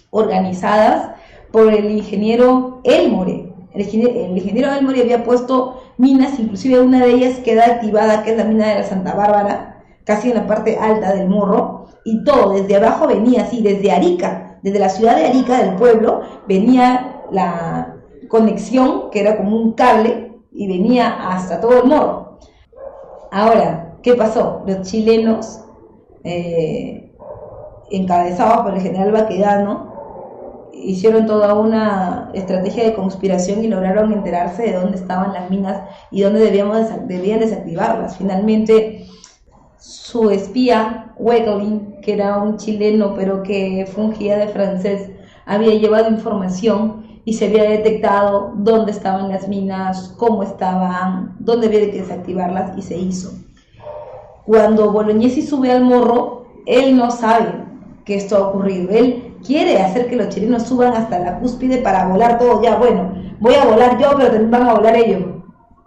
organizadas por el ingeniero Elmore. El ingeniero Elmore había puesto minas, inclusive una de ellas queda activada, que es la mina de la Santa Bárbara, casi en la parte alta del morro, y todo desde abajo venía así, desde Arica. Desde la ciudad de Arica, del pueblo, venía la conexión, que era como un cable, y venía hasta todo el morro. Ahora, ¿qué pasó? Los chilenos, encabezados por el general Baquedano, hicieron toda una estrategia de conspiración y lograron enterarse de dónde estaban las minas y dónde debían desactivarlas. Finalmente, su espía, Wegelin, que era un chileno pero que fungía de francés, había llevado información y se había detectado dónde estaban las minas, cómo estaban, dónde había que desactivarlas y se hizo. Cuando Bolognesi sube al morro, él no sabe que esto ha ocurrido. Él quiere hacer que los chilenos suban hasta la cúspide para volar todo. Ya, bueno, voy a volar yo, pero también van a volar ellos.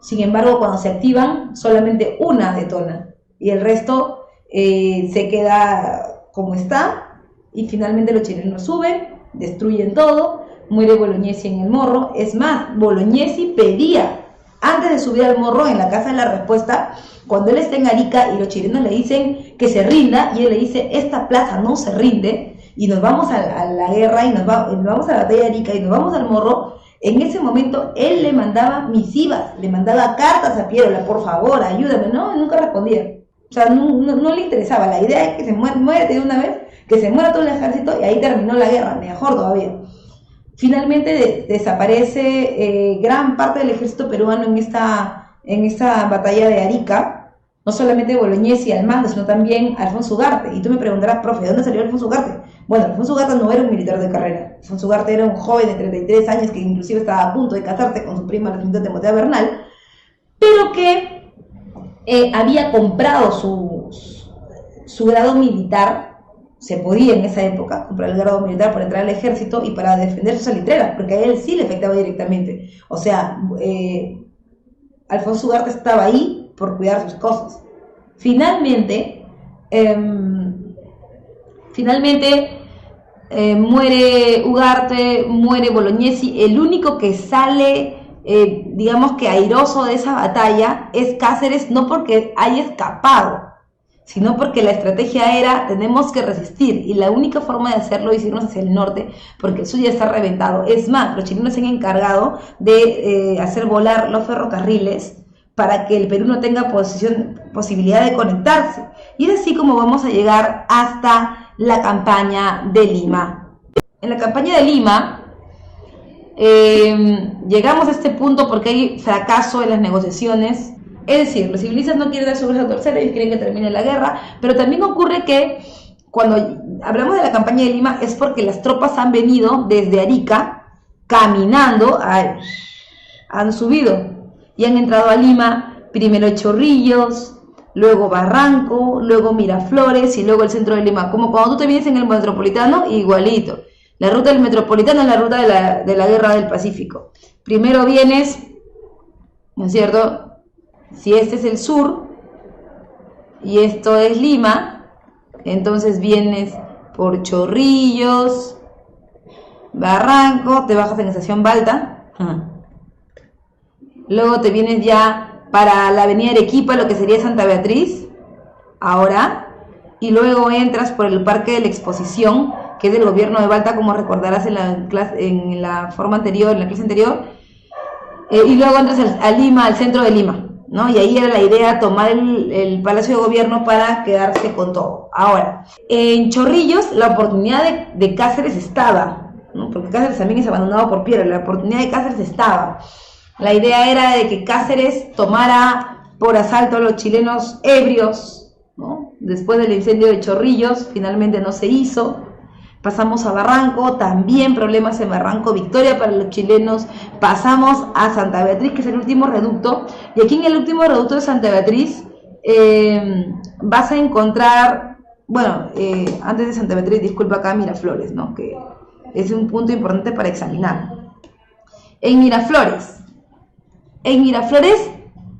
Sin embargo, cuando se activan, solamente una detona y el resto se queda como está, y finalmente los chilenos suben, destruyen todo, muere Bolognesi en el morro. Es más, Bolognesi pedía, antes de subir al morro en la Casa de la Respuesta, cuando él está en Arica y los chilenos le dicen que se rinda, y él le dice, esta plaza no se rinde, y nos vamos a la guerra, y nos vamos a la batalla de Arica, y nos vamos al morro. En ese momento él le mandaba misivas, le mandaba cartas a Pierola, por favor, ayúdame, no, nunca respondía. O sea, no le interesaba. La idea es que se muere de una vez, que se muera todo el ejército, y ahí terminó la guerra, mejor todavía. Finalmente desaparece gran parte del ejército peruano en esta batalla de Arica. No solamente Bolognesi al mando, sino también Alfonso Ugarte. Y tú me preguntarás, profe, ¿de dónde salió Alfonso Ugarte? Bueno, Alfonso Ugarte no era un militar de carrera. Alfonso Ugarte era un joven de 33 años que inclusive estaba a punto de casarse con su prima, la señorita Timotea Bernal, pero que había comprado su grado militar. Se podía en esa época comprar el grado militar para entrar al ejército y para defender sus salitreras, porque a él sí le afectaba directamente. O sea, Alfonso Ugarte estaba ahí por cuidar sus cosas. Finalmente muere Ugarte, muere Bolognesi. El único que sale, digamos que airoso de esa batalla es Cáceres, no porque haya escapado, sino porque la estrategia era, tenemos que resistir, y la única forma de hacerlo es irnos hacia el norte, porque el sur ya está reventado. Es más, los chilenos se han encargado de hacer volar los ferrocarriles para que el Perú no tenga posibilidad de conectarse. Y es así como vamos a llegar hasta la campaña de Lima. En la campaña de Lima llegamos a este punto porque hay fracaso en las negociaciones. Es decir, los civilistas no quieren dar su brazo a torcer, ellos quieren que termine la guerra, pero también ocurre que cuando hablamos de la campaña de Lima es porque las tropas han venido desde Arica caminando, han subido y han entrado a Lima, primero Chorrillos, luego Barranco, luego Miraflores y luego el centro de Lima. Como cuando tú te vienes en el Metropolitano, igualito. La ruta del Metropolitano es la ruta de la Guerra del Pacífico. Primero vienes, ¿no es cierto? Si este es el sur y esto es Lima, entonces vienes por Chorrillos, Barranco, te bajas en estación Balta, luego te vienes ya para la avenida Arequipa, lo que sería Santa Beatriz, ahora, y luego entras por el Parque de la Exposición, que es del gobierno de Balta, como recordarás en la clase anterior, y luego entras a Lima, al centro de Lima, ¿no? Y ahí era la idea, tomar el Palacio de Gobierno para quedarse con todo. Ahora, en Chorrillos la oportunidad de Cáceres estaba, ¿no? Porque Cáceres también es abandonado por Piero, la oportunidad de Cáceres estaba. La idea era de que Cáceres tomara por asalto a los chilenos ebrios, ¿no? Después del incendio de Chorrillos, finalmente no se hizo. Pasamos a Barranco, también problemas en Barranco, victoria para los chilenos. Pasamos a Santa Beatriz, que es el último reducto, y aquí en el último reducto de Santa Beatriz vas a encontrar, bueno, antes de Santa Beatriz, disculpa, acá Miraflores, ¿no? Que es un punto importante para examinar. En Miraflores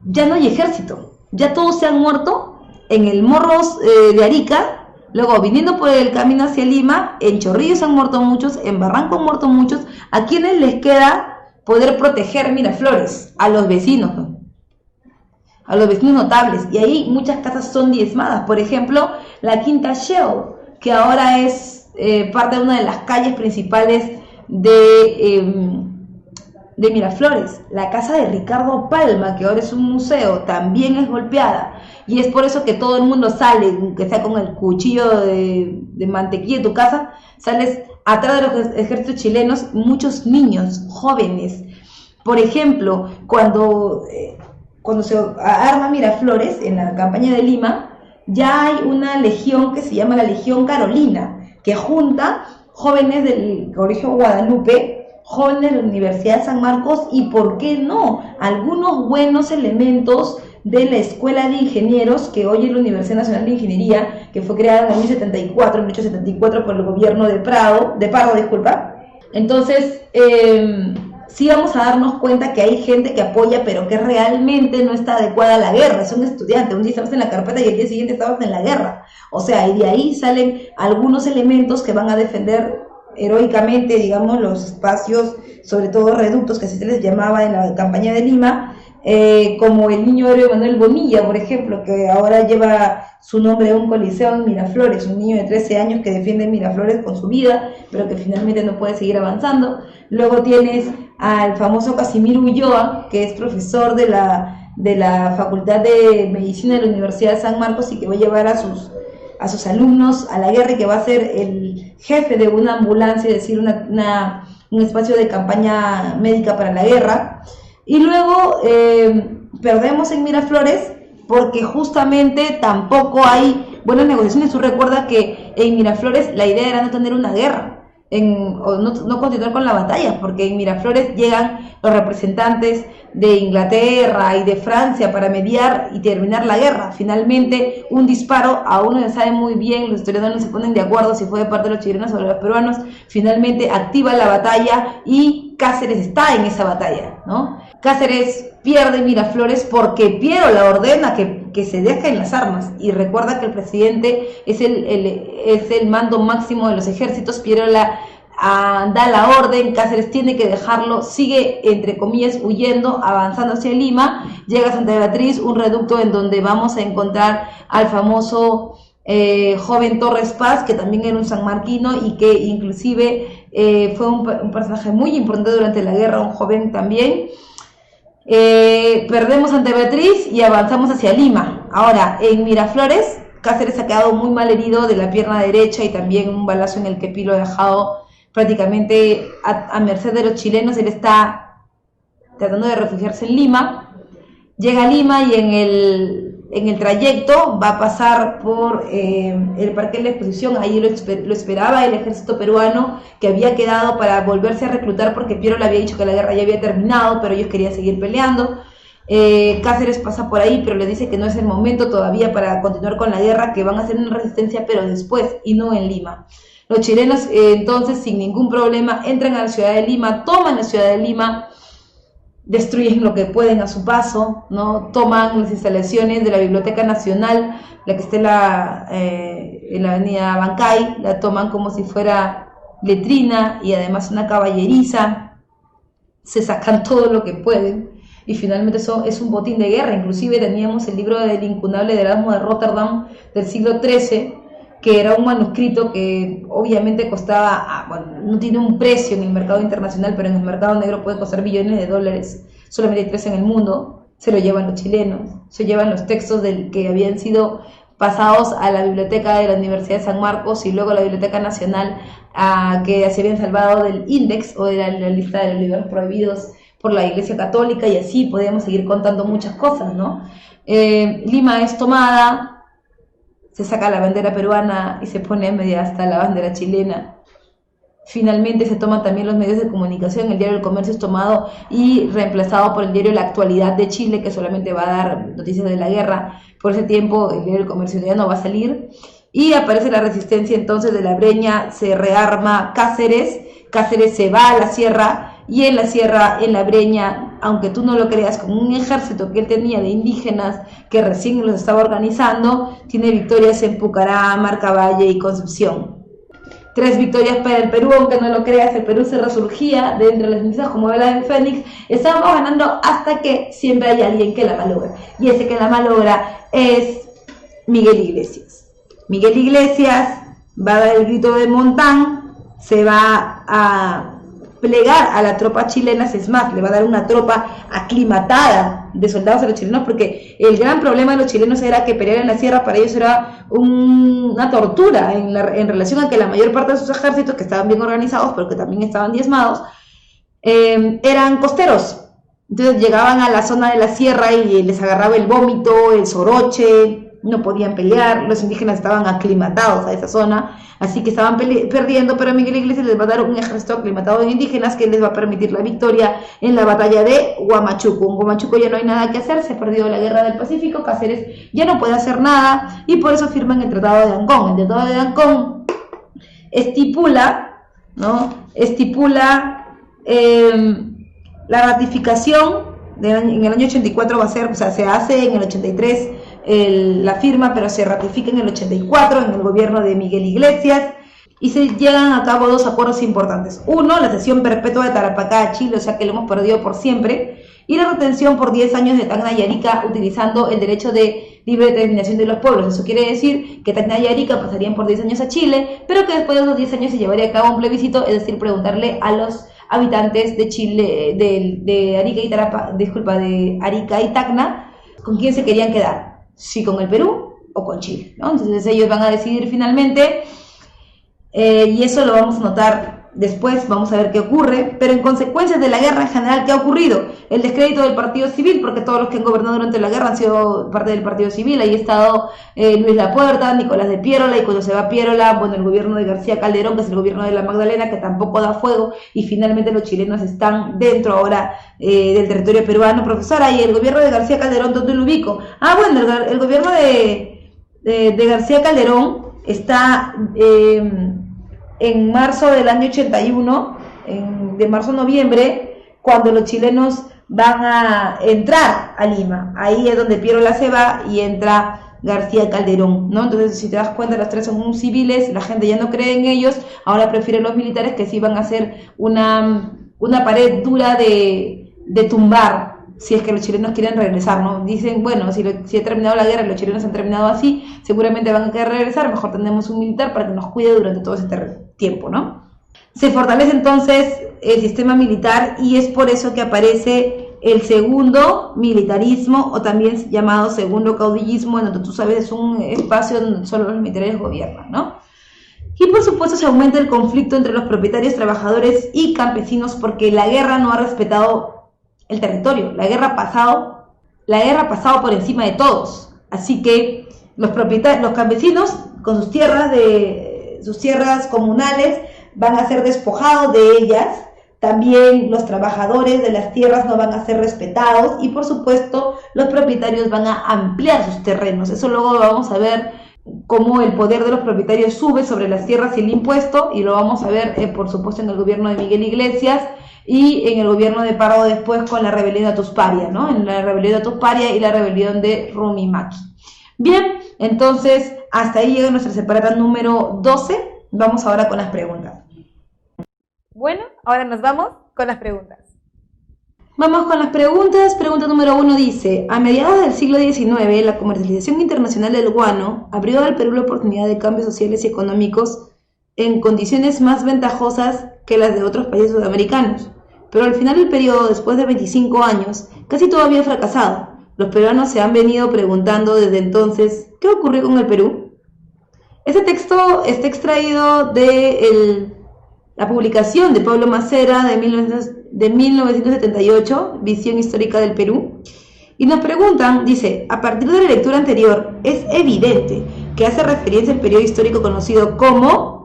ya no hay ejército, ya todos se han muerto en el Morros de Arica. Luego, viniendo por el camino hacia Lima, en Chorrillos han muerto muchos, en Barranco han muerto muchos. ¿A quienes les queda poder proteger Miraflores? A los vecinos, ¿no? A los vecinos notables. Y ahí muchas casas son diezmadas. Por ejemplo, la Quinta Shell, que ahora es parte de una de las calles principales de Miraflores. La casa de Ricardo Palma, que ahora es un museo, también es golpeada. Y es por eso que todo el mundo sale, que sea con el cuchillo de mantequilla de tu casa, sales atrás de los ejércitos chilenos, muchos niños, jóvenes. Por ejemplo, cuando se arma Miraflores, en la campaña de Lima, ya hay una legión que se llama la Legión Carolina, que junta jóvenes del Colegio Guadalupe, jóvenes de la Universidad de San Marcos y, ¿por qué no?, algunos buenos elementos de la Escuela de Ingenieros, que hoy es la Universidad Nacional de Ingeniería, que fue creada en el 1874 por el gobierno de Pardo. Entonces, sí vamos a darnos cuenta que hay gente que apoya, pero que realmente no está adecuada a la guerra. Son estudiantes, un día estamos en la carpeta y el día siguiente estamos en la guerra. O sea, y de ahí salen algunos elementos que van a defender heroicamente, digamos, los espacios, sobre todo reductos, que así se les llamaba en la campaña de Lima, como el niño héroe Manuel Bonilla, por ejemplo, que ahora lleva su nombre a un coliseo en Miraflores, un niño de 13 años que defiende Miraflores con su vida, pero que finalmente no puede seguir avanzando. Luego tienes al famoso Casimiro Ulloa, que es profesor de la Facultad de Medicina de la Universidad de San Marcos y que va a llevar a sus alumnos a la guerra y que va a ser el jefe de una ambulancia, es decir, un espacio de campaña médica para la guerra. Y luego perdemos en Miraflores porque justamente tampoco hay buenas negociaciones. Tú recuerdas que en Miraflores la idea era no tener una guerra, o no continuar con la batalla, porque en Miraflores llegan los representantes de Inglaterra y de Francia para mediar y terminar la guerra. Finalmente, un disparo, aún no se sabe muy bien, los historiadores no se ponen de acuerdo si fue de parte de los chilenos o de los peruanos, finalmente activa la batalla y Cáceres está en esa batalla, ¿no? Cáceres pierde Miraflores porque Piero la ordena que se dejen las armas, y recuerda que el presidente es el mando máximo de los ejércitos. Piero da la orden, Cáceres tiene que dejarlo, sigue entre comillas huyendo, avanzando hacia Lima, llega a Santa Beatriz, un reducto en donde vamos a encontrar al famoso joven Torres Paz, que también era un sanmarquino y que inclusive fue un personaje muy importante durante la guerra, un joven también. Perdemos Santa Beatriz y avanzamos hacia Lima. Ahora, en Miraflores, Cáceres ha quedado muy mal herido de la pierna derecha y también un balazo en el kepi lo ha dejado prácticamente a merced de los chilenos. Él está tratando de refugiarse en Lima. Llega a Lima y en el trayecto va a pasar por el Parque de la Exposición. Ahí lo esperaba el ejército peruano, que había quedado para volverse a reclutar porque Piero le había dicho que la guerra ya había terminado, pero ellos querían seguir peleando. Cáceres pasa por ahí, pero le dice que no es el momento todavía para continuar con la guerra, que van a hacer una resistencia, pero después, y no en Lima. Los chilenos entonces, sin ningún problema, entran a la ciudad de Lima, toman la ciudad de Lima, destruyen lo que pueden a su paso, ¿no? Toman las instalaciones de la Biblioteca Nacional, la que está en la avenida Bancay, la toman como si fuera letrina y además una caballeriza, se sacan todo lo que pueden y finalmente eso es un botín de guerra. Inclusive teníamos el libro del incunable de Erasmo de Rotterdam del siglo XIII, que era un manuscrito que obviamente costaba, bueno, no tiene un precio en el mercado internacional, pero en el mercado negro puede costar billones de dólares, solamente hay 3 en el mundo. Se lo llevan los chilenos, se llevan los textos que habían sido pasados a la biblioteca de la Universidad de San Marcos y luego a la Biblioteca Nacional, que se habían salvado del índex o de la lista de los libros prohibidos por la Iglesia Católica, y así podemos seguir contando muchas cosas, ¿no? Lima es tomada, se saca la bandera peruana y se pone en medio hasta la bandera chilena. Finalmente se toman también los medios de comunicación. El diario El Comercio es tomado y reemplazado por el diario La Actualidad de Chile, que solamente va a dar noticias de la guerra. Por ese tiempo el diario El Comercio ya no va a salir. Y aparece la resistencia entonces de la Breña, se rearma Cáceres se va a la sierra, y en la sierra, en la Breña, aunque tú no lo creas, con un ejército que él tenía de indígenas que recién los estaba organizando, tiene victorias en Pucará, Marcavalle y Concepción. 3 victorias para el Perú, aunque no lo creas, el Perú se resurgía de entre las cenizas como vela de Fénix. Estábamos ganando hasta que siempre hay alguien que la malogra, y ese que la malogra es Miguel Iglesias. Miguel Iglesias va a dar el grito de Montán, se va a plegar a la tropa chilena, es más, le va a dar una tropa aclimatada de soldados a los chilenos, porque el gran problema de los chilenos era que pelear en la sierra para ellos era una tortura en relación a que la mayor parte de sus ejércitos, que estaban bien organizados pero que también estaban diezmados, eran costeros. Entonces llegaban a la zona de la sierra y les agarraba el vómito, el soroche, no podían pelear, los indígenas estaban aclimatados a esa zona, así que estaban perdiendo, pero Miguel Iglesias les va a dar un ejército aclimatado de indígenas que les va a permitir la victoria en la batalla de Huamachuco. En Huamachuco ya no hay nada que hacer, se ha perdido la guerra del Pacífico, Cáceres ya no puede hacer nada y por eso firman el Tratado de Ancón. El Tratado de Ancón estipula, ¿no? La ratificación en el año 84 va a ser, o sea, se hace en el 83 la firma, pero se ratifica en el 84 en el gobierno de Miguel Iglesias y se llegan a cabo dos acuerdos importantes. Uno, la cesión perpetua de Tarapacá a Chile, o sea que lo hemos perdido por siempre, y la retención por 10 años de Tacna y Arica utilizando el derecho de libre determinación de los pueblos. Eso quiere decir que Tacna y Arica pasarían por 10 años a Chile, pero que después de esos 10 años se llevaría a cabo un plebiscito, es decir, preguntarle a los habitantes de Chile, de Arica y Tacna, con quién se querían quedar, si con el Perú o con Chile, ¿no? Entonces ellos van a decidir finalmente, y eso lo vamos a notar después, vamos a ver qué ocurre, pero en consecuencia de la guerra en general, ¿qué ha ocurrido? El descrédito del partido civil, porque todos los que han gobernado durante la guerra han sido parte del partido civil. Ahí ha estado Luis Lapuerta, Nicolás de Piérola, y cuando se va Piérola, bueno, el gobierno de García Calderón, que es el gobierno de la Magdalena, que tampoco da fuego, y finalmente los chilenos están dentro ahora del territorio peruano. Profesora, ¿y el gobierno de García Calderón dónde lo ubico? Bueno, el gobierno de García Calderón está en marzo del año 81, de marzo a noviembre, cuando los chilenos van a entrar a Lima. Ahí es donde Piérola se va y entra García Calderón, ¿no? Entonces, si te das cuenta, los tres son civiles, la gente ya no cree en ellos, ahora prefieren los militares que sí van a hacer una pared dura de tumbar, si es que los chilenos quieren regresar, ¿no? Dicen, bueno, si ha terminado la guerra y los chilenos han terminado así, seguramente van a querer regresar, mejor tenemos un militar para que nos cuide durante todo ese tiempo, ¿no? Se fortalece entonces el sistema militar y es por eso que aparece el segundo militarismo, o también llamado segundo caudillismo, en donde tú sabes es un espacio donde solo los militares gobiernan, ¿no? Y por supuesto se aumenta el conflicto entre los propietarios, trabajadores y campesinos, porque la guerra no ha respetado el territorio, la guerra ha pasado por encima de todos, así que los campesinos con sus tierras comunales van a ser despojados de ellas. También los trabajadores de las tierras no van a ser respetados y por supuesto los propietarios van a ampliar sus terrenos. Eso luego lo vamos a ver cómo el poder de los propietarios sube sobre las tierras y el impuesto, y lo vamos a ver por supuesto en el gobierno de Miguel Iglesias y en el gobierno de Pardo después con la rebelión de Atusparia, ¿no? En la rebelión de Atusparia y la rebelión de Rumimaki. Bien, entonces hasta ahí llega nuestra separata número 12. Vamos ahora con las preguntas. Bueno, ahora nos vamos con las preguntas. Vamos con las preguntas. Pregunta número 1 dice: a mediados del siglo XIX, la comercialización internacional del guano abrió al Perú la oportunidad de cambios sociales y económicos en condiciones más ventajosas que las de otros países sudamericanos. Pero al final del periodo, después de 25 años, casi todo había fracasado. Los peruanos se han venido preguntando desde entonces, ¿qué ocurrió con el Perú? Este texto está extraído de la publicación de Pablo Macera de 1978, Visión Histórica del Perú, y nos preguntan, dice: a partir de la lectura anterior, es evidente que hace referencia al periodo histórico conocido como...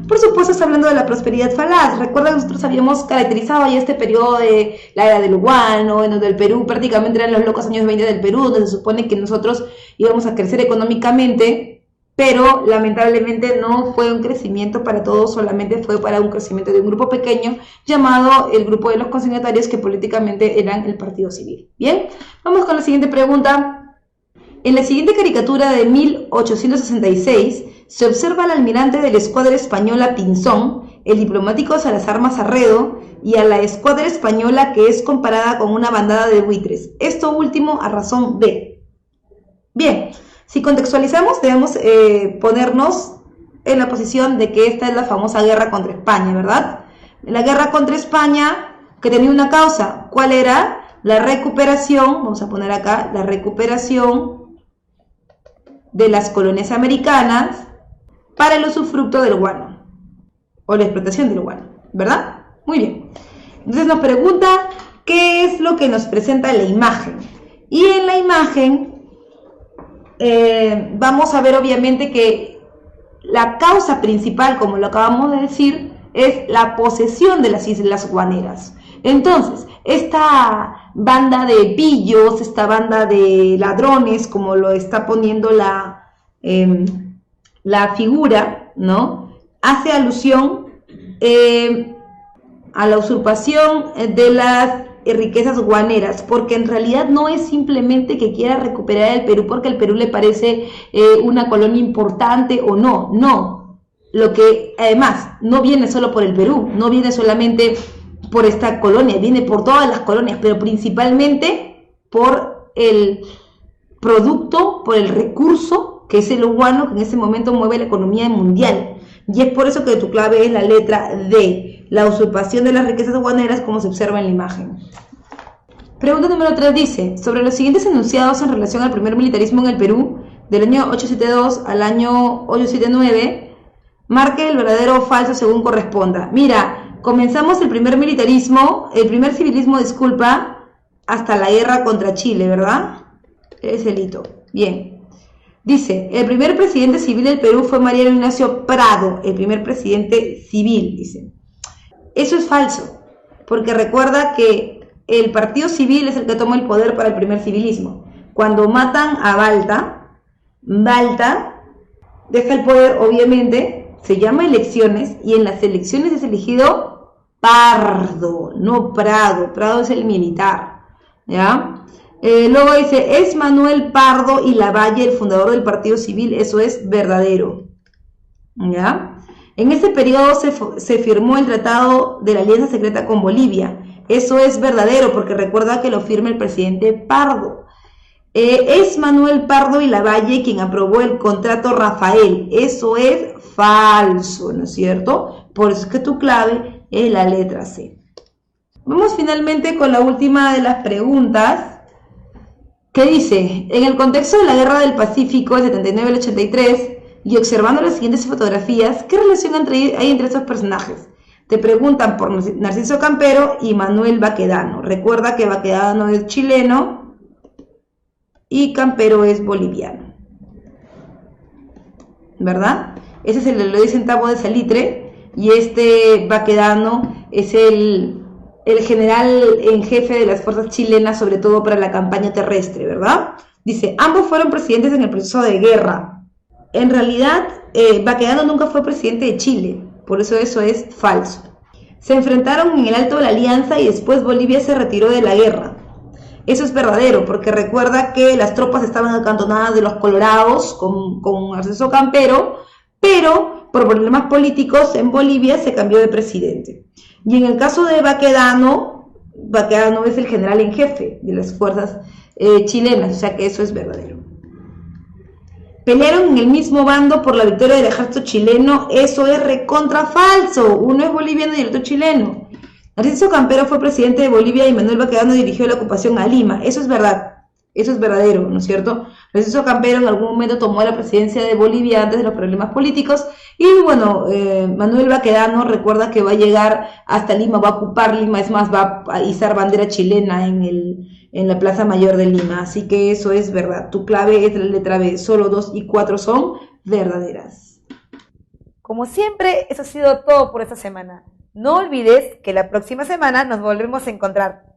Por supuesto está hablando de la prosperidad falaz. Recuerda que nosotros habíamos caracterizado ya este periodo de la era del guano, en donde el Perú prácticamente eran los locos años 20 del Perú, donde se supone que nosotros íbamos a crecer económicamente, pero lamentablemente no fue un crecimiento para todos, solamente fue para un crecimiento de un grupo pequeño llamado el grupo de los consignatarios, que políticamente eran el Partido Civil. Bien, vamos con la siguiente pregunta. En la siguiente caricatura de 1866 se observa al almirante de la escuadra española Pinzón, el diplomático Salazar Mazarredo, y a la escuadra española que es comparada con una bandada de buitres. Esto último a razón B. Bien, si contextualizamos debemos ponernos en la posición de que esta es la famosa guerra contra España, ¿verdad? La guerra contra España que tenía una causa. ¿Cuál era? La recuperación, vamos a poner acá, la recuperación de las colonias americanas para el usufructo del guano, o la explotación del guano, ¿verdad? Muy bien. Entonces nos pregunta qué es lo que nos presenta la imagen. Y en la imagen vamos a ver obviamente que la causa principal, como lo acabamos de decir, es la posesión de las islas guaneras. Entonces, esta banda de pillos, esta banda de ladrones, como lo está poniendo la figura, ¿no? Hace alusión a la usurpación de las riquezas guaneras, porque en realidad no es simplemente que quiera recuperar el Perú porque el Perú le parece una colonia importante o no, no. Lo que además no viene solo por el Perú, no viene solamente por esta colonia, viene por todas las colonias, pero principalmente por el producto, por el recurso que es el guano, que en ese momento mueve la economía mundial. Y es por eso que tu clave es la letra D, la usurpación de las riquezas guaneras, como se observa en la imagen. Pregunta número 3 dice, sobre los siguientes enunciados en relación al primer militarismo en el Perú, del año 872 al año 879, marque el verdadero o falso según corresponda. Mira, comenzamos el primer civilismo, disculpa, hasta la guerra contra Chile, ¿verdad? Es el hito. Bien. Dice, el primer presidente civil del Perú fue Mariano Ignacio Prado, el primer presidente civil, dice. Eso es falso, porque recuerda que el partido civil es el que toma el poder para el primer civilismo. Cuando matan a Balta deja el poder, obviamente, se llama elecciones, y en las elecciones es elegido Pardo, no Prado. Prado es el militar, ¿ya? Luego dice, es Manuel Pardo y Lavalle el fundador del Partido Civil, eso es verdadero, ¿ya? En ese periodo se firmó el Tratado de la Alianza Secreta con Bolivia, eso es verdadero, porque recuerda que lo firma el presidente Pardo. Es Manuel Pardo y Lavalle quien aprobó el contrato Rafael, eso es falso, ¿no es cierto? Por eso es que tu clave es la letra C. Vamos finalmente con la última de las preguntas, que dice, en el contexto de la Guerra del Pacífico del 79 al 83, y observando las siguientes fotografías, ¿qué relación hay entre estos personajes? Te preguntan por Narciso Campero y Manuel Baquedano. Recuerda que Baquedano es chileno y Campero es boliviano, ¿verdad? Ese es el Eloy Centavo de Salitre, y este Baquedano es el general en jefe de las fuerzas chilenas, sobre todo para la campaña terrestre, ¿verdad? Dice, ambos fueron presidentes en el proceso de guerra. En realidad, Baquedano nunca fue presidente de Chile, por eso es falso. Se enfrentaron en el Alto de la Alianza y después Bolivia se retiró de la guerra. Eso es verdadero, porque recuerda que las tropas estaban acantonadas de los colorados con Narciso Campero, pero por problemas políticos en Bolivia se cambió de presidente. Y en el caso de Baquedano es el general en jefe de las fuerzas chilenas, o sea que eso es verdadero. Pelearon en el mismo bando por la victoria del ejército chileno, eso es recontra falso, uno es boliviano y el otro chileno. Narciso Campero fue presidente de Bolivia y Manuel Baquedano dirigió la ocupación a Lima, eso es verdad. Eso es verdadero, ¿no es cierto? Narciso Campero en algún momento tomó la presidencia de Bolivia antes de los problemas políticos y bueno, Manuel Baquedano recuerda que va a llegar hasta Lima, va a ocupar Lima, es más, va a izar bandera chilena en la Plaza Mayor de Lima, así que eso es verdad. Tu clave es la letra B, solo 2 y 4 son verdaderas. Como siempre, eso ha sido todo por esta semana. No olvides que la próxima semana nos volvemos a encontrar.